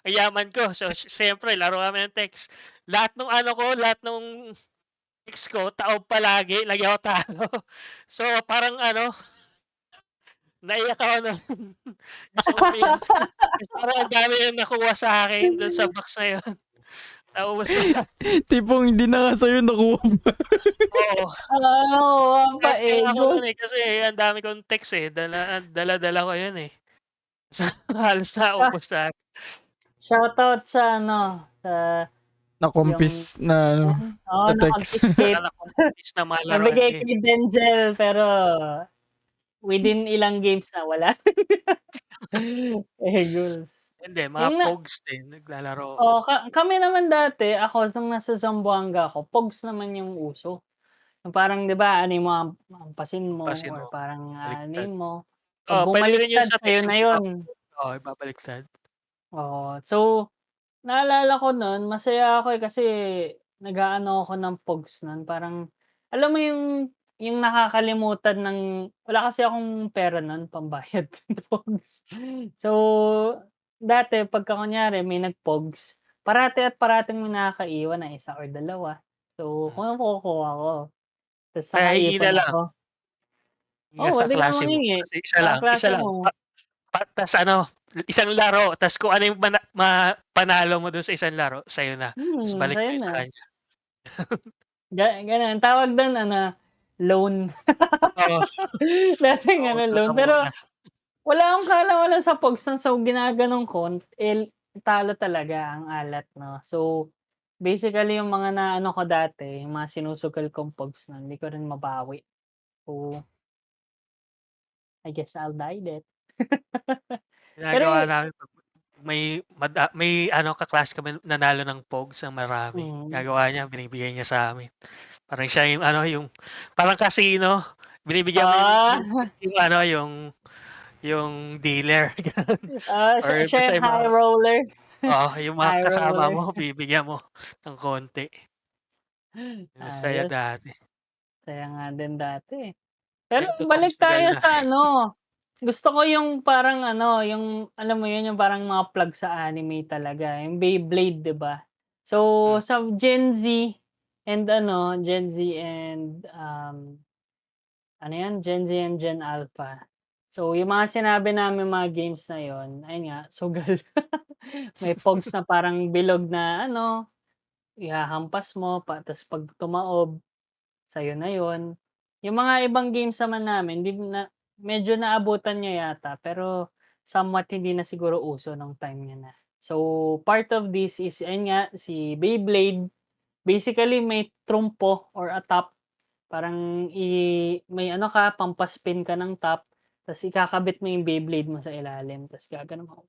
[SPEAKER 4] yaman ko. So siyempre laro kami ng text. Lahat nung text ko taob palagi, lagi ako talo. So parang naiyak ako nun. Gusto kong umiyak. Kasi parang ang dami yung nakuha sa'kin dun sa box na yun. Naubos lahat.
[SPEAKER 2] Tipong hindi na nga sa'yo, nakuha mo.
[SPEAKER 4] Oo.
[SPEAKER 3] Nakuha pa,
[SPEAKER 4] Nag-thank ako nun,
[SPEAKER 3] Egos.
[SPEAKER 4] kasi ang dami kong text, dala-dala ko yun, eh. Halos naubos lahat.
[SPEAKER 3] Shoutout sa sa yung
[SPEAKER 2] Nakumpis na na text.
[SPEAKER 3] na-confiscate.
[SPEAKER 4] Naka-confiscate na mga laruan
[SPEAKER 3] Nabigay
[SPEAKER 4] eh.
[SPEAKER 3] kay Denzel pero within ilang games na wala. Egos.
[SPEAKER 4] Hindi, mga
[SPEAKER 3] Yung na
[SPEAKER 4] pogs din naglalaro ako.
[SPEAKER 3] kami naman dati, ako nung nasa Zamboanga ako, Pogs naman yung uso. Yung parang 'di ba ano mo, hampasin mo
[SPEAKER 4] Hampasin
[SPEAKER 3] or
[SPEAKER 4] mo,
[SPEAKER 3] parang
[SPEAKER 4] baliktad.
[SPEAKER 3] aanuhin mo. 'Pag
[SPEAKER 4] Puwede rin yun
[SPEAKER 3] bumaliktad
[SPEAKER 4] sa
[SPEAKER 3] sa'yo
[SPEAKER 4] text
[SPEAKER 3] na
[SPEAKER 4] yung
[SPEAKER 3] yun.
[SPEAKER 4] ibabaliktad.
[SPEAKER 3] Oo. So, naalala ko nun masaya ako, kasi nag-aano ako ng Pogs nun, parang alam mo yung nakakalimutan ng wala kasi akong pera nun pambayad ng Pogs. So, dati pagka kunyari may nag-Pogs, parati at parating may nakakaiwan na isa or dalawa. So, kukuha ko, ta's
[SPEAKER 4] Kaya hingi na
[SPEAKER 3] nakaipon
[SPEAKER 4] lang.
[SPEAKER 3] ako.
[SPEAKER 4] Hingi ka sa
[SPEAKER 3] Puwede kang
[SPEAKER 4] klase mo,
[SPEAKER 3] mangingi,
[SPEAKER 4] kasi isa
[SPEAKER 3] kaklase
[SPEAKER 4] lang
[SPEAKER 3] mo.
[SPEAKER 4] tas isang laro, tas kung ano yung panalo mo dun sa isang laro, sa'yo na, tas balik mo
[SPEAKER 3] Sa'yo
[SPEAKER 4] yun sa
[SPEAKER 3] na.
[SPEAKER 4] kanya.
[SPEAKER 3] Gano'n, tawag dun loan.
[SPEAKER 4] Oo,
[SPEAKER 3] Dating
[SPEAKER 4] pautang
[SPEAKER 3] loan,
[SPEAKER 4] ka
[SPEAKER 3] pero
[SPEAKER 4] muna.
[SPEAKER 3] wala akong kaalam-alam sa Pogs nun, so ginaganon ko, talo talaga ang alat 'no. So, basically yung mga naano ko dati, yung mga sinusugal kong Pogs nun, hindi ko rin mabawi. So, I guess I'll die dead. Pero
[SPEAKER 4] Ginagawa namin 'pag may kaklase kami nanalo ng pogs ng marami,
[SPEAKER 3] mm.
[SPEAKER 4] gagawa niya binibigay niya sa'min. Parang siya yung parang casino, binibigyan mo
[SPEAKER 3] Ah,
[SPEAKER 4] yung dealer gano'n or
[SPEAKER 3] siya
[SPEAKER 4] basta
[SPEAKER 3] yung
[SPEAKER 4] yung
[SPEAKER 3] high roller.
[SPEAKER 4] yung mga
[SPEAKER 3] High
[SPEAKER 4] kasama
[SPEAKER 3] roller.
[SPEAKER 4] mo bibigyan mo ng konti. Masaya
[SPEAKER 3] Ayos,
[SPEAKER 4] dati.
[SPEAKER 3] saya nga din dati, eh. Pero
[SPEAKER 4] Ngayon totoong
[SPEAKER 3] balik
[SPEAKER 4] sugal
[SPEAKER 3] tayo
[SPEAKER 4] na.
[SPEAKER 3] sa gusto ko yung parang yung alam mo yun, yung parang mga plug sa anime talaga, yung Beyblade, 'di ba? So,
[SPEAKER 4] Hmm,
[SPEAKER 3] sa Gen Z and, ano yan, Gen Z and Gen Alpha. So, yung mga sinabi namin mga games na yon, ayun nga, sugal. May pogs na parang bilog na ano, ihahampas mo ta's 'pag tumaob, sa'yo na yon. Yung mga ibang games naman namin 'di na medyo naabutan niyo yata, pero somewhat hindi na siguro uso nung time niyo na. So, part of this is ayun nga, si Beyblade. Basically may trumpo or a top, parang may ano ka, pampa-spin ka ng top, ta's ikakabit mo yung Beyblade mo sa ilalim ta's gaganon mo.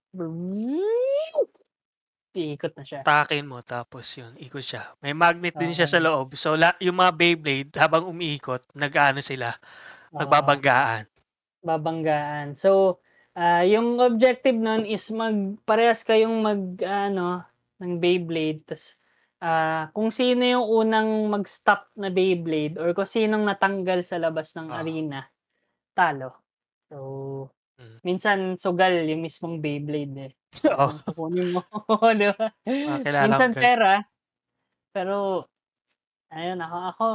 [SPEAKER 3] Iikot na siya.
[SPEAKER 4] Takin mo tapos yun, ikot siya. May magnet din siya sa
[SPEAKER 3] Oo,
[SPEAKER 4] loob. So, yung mga Beyblade, habang umiikot, nag-aano sila,
[SPEAKER 3] oo,
[SPEAKER 4] nagbabanggaan.
[SPEAKER 3] babanggaan. So, yung objective nun is parehas kayong mag-aano ng Beyblade ta's, kung sino yung unang mag-stop na Beyblade or kung sinong natanggal sa labas ng
[SPEAKER 4] Oo.
[SPEAKER 3] arena, talo. So,
[SPEAKER 4] Mm.
[SPEAKER 3] minsan sugal yung mismong Beyblade, eh,
[SPEAKER 4] Oo.
[SPEAKER 3] talagang kukunin mo, 'di ba?
[SPEAKER 4] Mga kilala ko
[SPEAKER 3] Minsan
[SPEAKER 4] ganun.
[SPEAKER 3] pera, pero ayun ako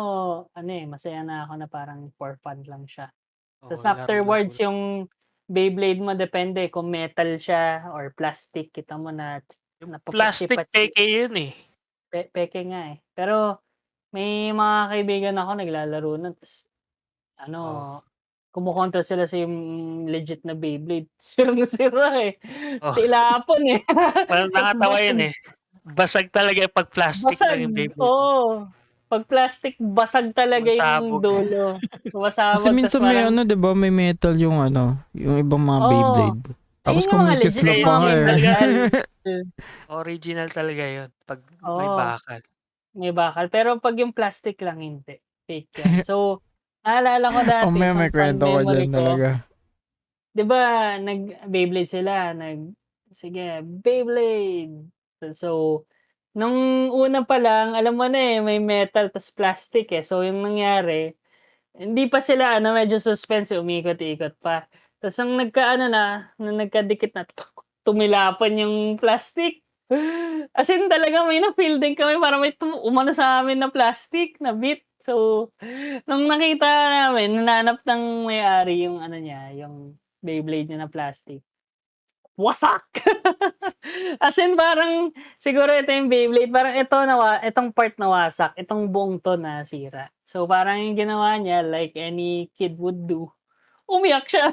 [SPEAKER 3] ano, eh, masaya na ako na parang for fun lang siya.
[SPEAKER 4] Oo,
[SPEAKER 3] Ta's
[SPEAKER 4] laro-laro
[SPEAKER 3] afterwards
[SPEAKER 4] lang.
[SPEAKER 3] yung Beyblade mo depende kung metal siya or plastic, kita mo na
[SPEAKER 4] Yung plastic
[SPEAKER 3] napapatsi-patsi,
[SPEAKER 4] peke yun eh.
[SPEAKER 3] peke nga, eh. Pero may mga kaibigan ako naglalaro nun ta's ano,
[SPEAKER 4] Oo.
[SPEAKER 3] kumokontra sila sa yung legit na Beyblade, sirang-sira, eh,
[SPEAKER 4] Oh,
[SPEAKER 3] tilapon, eh,
[SPEAKER 4] parang
[SPEAKER 3] ta's
[SPEAKER 4] nakakatawa yun eh. Basag talaga yung 'pag plastic lang
[SPEAKER 3] basag,
[SPEAKER 4] yung Beyblade mo.
[SPEAKER 3] oo. 'Pag plastic basag talaga yung
[SPEAKER 4] Sumasabog.
[SPEAKER 3] dulo,
[SPEAKER 2] Kasi
[SPEAKER 3] sumasabog ta's
[SPEAKER 2] minsan may
[SPEAKER 3] parang
[SPEAKER 2] ano, 'di ba, may metal yung ano, yung ibang mga
[SPEAKER 3] oo,
[SPEAKER 2] Beyblade. Tapos
[SPEAKER 3] ayun yung mga legit
[SPEAKER 2] kumikislap
[SPEAKER 3] yung
[SPEAKER 2] pa
[SPEAKER 3] mga
[SPEAKER 2] nga
[SPEAKER 3] may
[SPEAKER 2] eh.
[SPEAKER 4] Talaga
[SPEAKER 3] bakal.
[SPEAKER 4] original talaga yun 'pag may
[SPEAKER 3] Oo,
[SPEAKER 4] bakal.
[SPEAKER 3] may bakal pero 'pag yung plastic lang hindi, fake yan. So, naalala ko dati
[SPEAKER 2] Mamaya
[SPEAKER 3] isang
[SPEAKER 2] may
[SPEAKER 3] fond
[SPEAKER 2] kwento ko
[SPEAKER 3] memory
[SPEAKER 2] diyan
[SPEAKER 3] ko,
[SPEAKER 2] talaga.
[SPEAKER 3] 'di ba nag-Beyblade sila, sige Beyblade. So, nung una pa lang alam mo na, eh, may metal ta's plastic, eh. So, yung nangyari, hindi pa sila ano, medyo suspense, eh, umikot-ikot pa. Ta's nung nagkaano na, nung nagkadikit na, tumilapon yung plastic. As in talaga may na-feel din kami parang may umano sa amin na plastic, na bit. So, nung nakita namin, hinanap ng may-ari yung ano niya, yung Beyblade niya na plastic, wasak! As in parang siguro ito yung Beyblade, parang itong part nawasak, itong buong 'to nasira. So, parang yung ginawa niya like any kid would do, umiyak siya.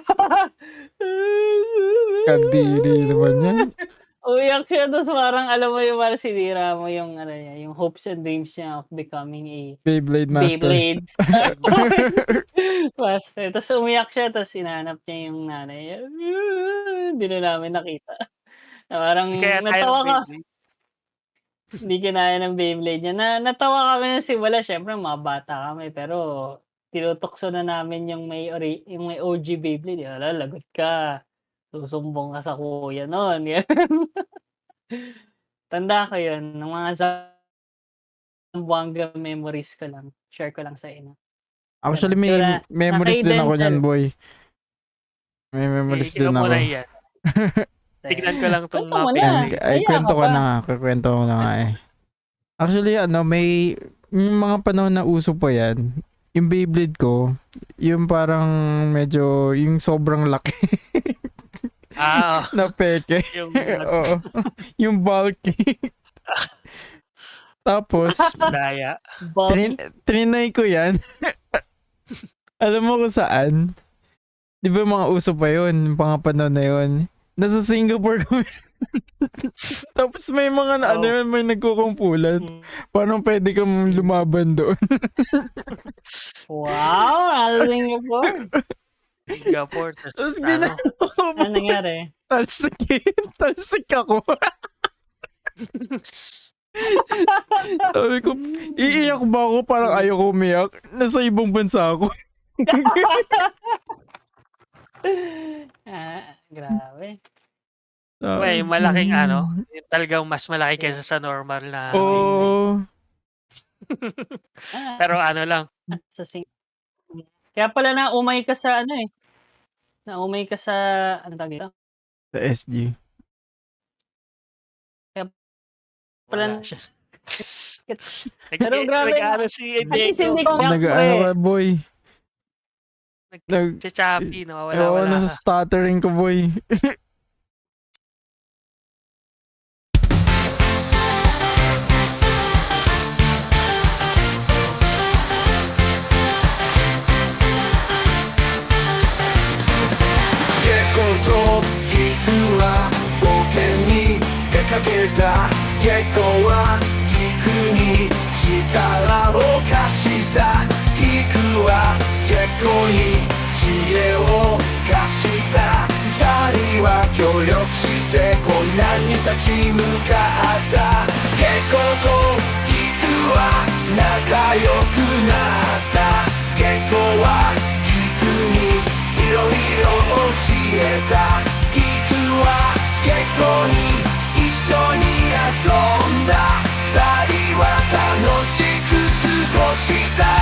[SPEAKER 2] Kadiri naman yan.
[SPEAKER 3] Umiyak siya ta's parang alam mo yung parang sinira mo yung ano niya, yung hopes and dreams niya of becoming a
[SPEAKER 2] Beyblade Master.
[SPEAKER 3] Beyblade star. Master ta's umiyak siya ta's hinanap niya yung nanay niya. Hindi na namin nakita. Na parang
[SPEAKER 4] Hindi kaya tayo ng
[SPEAKER 3] natawa ka,
[SPEAKER 4] Beyblade.
[SPEAKER 3] hindi kinaya ng Beyblade niya, natawa kami nung simula siyempre mga bata kami pero tinutukso na namin yung may OG Beyblade, eh, hala lagot ka, susumbong ka sa kuya nun, gano'n. Tanda ko yun nung mga Zamboanga memories ko lang, share ko lang sa inyo,
[SPEAKER 2] Actually
[SPEAKER 3] gano'n.
[SPEAKER 2] may
[SPEAKER 3] Siguro
[SPEAKER 2] memories din ako niyan, boy. May
[SPEAKER 4] Eh,
[SPEAKER 2] memories
[SPEAKER 4] ikaw
[SPEAKER 2] din
[SPEAKER 4] muna
[SPEAKER 2] ako.
[SPEAKER 4] iyan. Tignan ko lang 'tong
[SPEAKER 3] Kuwento
[SPEAKER 4] mga
[SPEAKER 3] mo na,
[SPEAKER 2] Ay,
[SPEAKER 4] Beyblade.
[SPEAKER 2] ay
[SPEAKER 3] nahiya ka
[SPEAKER 2] kwento ko
[SPEAKER 3] pa.
[SPEAKER 2] na nga, kukuwento ko na nga eh. Actually ano, may yung mga panahon na uso pa yan, yung Beyblade ko, yung parang medyo yung sobrang laki
[SPEAKER 4] Ah, oo.
[SPEAKER 2] na peke.
[SPEAKER 4] Yung
[SPEAKER 2] Oo, yung bulky. Tapos,
[SPEAKER 4] daya.
[SPEAKER 3] Bulky.
[SPEAKER 2] trinay ko yan. Alam mo kung saan? Di ba mga uso pa yun, yung mga panahon na yun? Nasa Singapore kami. Tapos may mga na, ano
[SPEAKER 4] Oo.
[SPEAKER 2] yun, may nagkukumpulan. Parang pwede kang lumaban doon.
[SPEAKER 3] Wow, nasa Singapore.
[SPEAKER 4] Singapore ta's
[SPEAKER 2] Tapos
[SPEAKER 4] ano,
[SPEAKER 2] ginawa ko,
[SPEAKER 3] Anong nangyari?
[SPEAKER 2] talsik talsik ako. Sabi ko, iiyak ba ako? Parang ayaw ko umiyak. Nasa ibang bansa ako.
[SPEAKER 3] Grabe.
[SPEAKER 4] may malaking ano, yung talagang mas malaki kaysa sa normal na Beyblade.
[SPEAKER 2] Oo.
[SPEAKER 4] Pero ano lang,
[SPEAKER 3] Sa kaya pala naumay ka sa ano, eh, naumay ka sa anong tawag dito?
[SPEAKER 2] Sa SG.
[SPEAKER 3] Kaya
[SPEAKER 4] wala
[SPEAKER 3] pala
[SPEAKER 4] siya.
[SPEAKER 3] pero grabe
[SPEAKER 4] Nag-ano si
[SPEAKER 3] at least
[SPEAKER 4] Diego,
[SPEAKER 3] hindi ka umiyak,
[SPEAKER 2] Nag-ano
[SPEAKER 3] pre.
[SPEAKER 2] ka, boy? Nag
[SPEAKER 4] Nagcha-choppy,
[SPEAKER 2] oo,
[SPEAKER 4] nawawala-wala
[SPEAKER 2] nasa
[SPEAKER 4] ka.
[SPEAKER 2] stuttering ko, boy.
[SPEAKER 1] Shita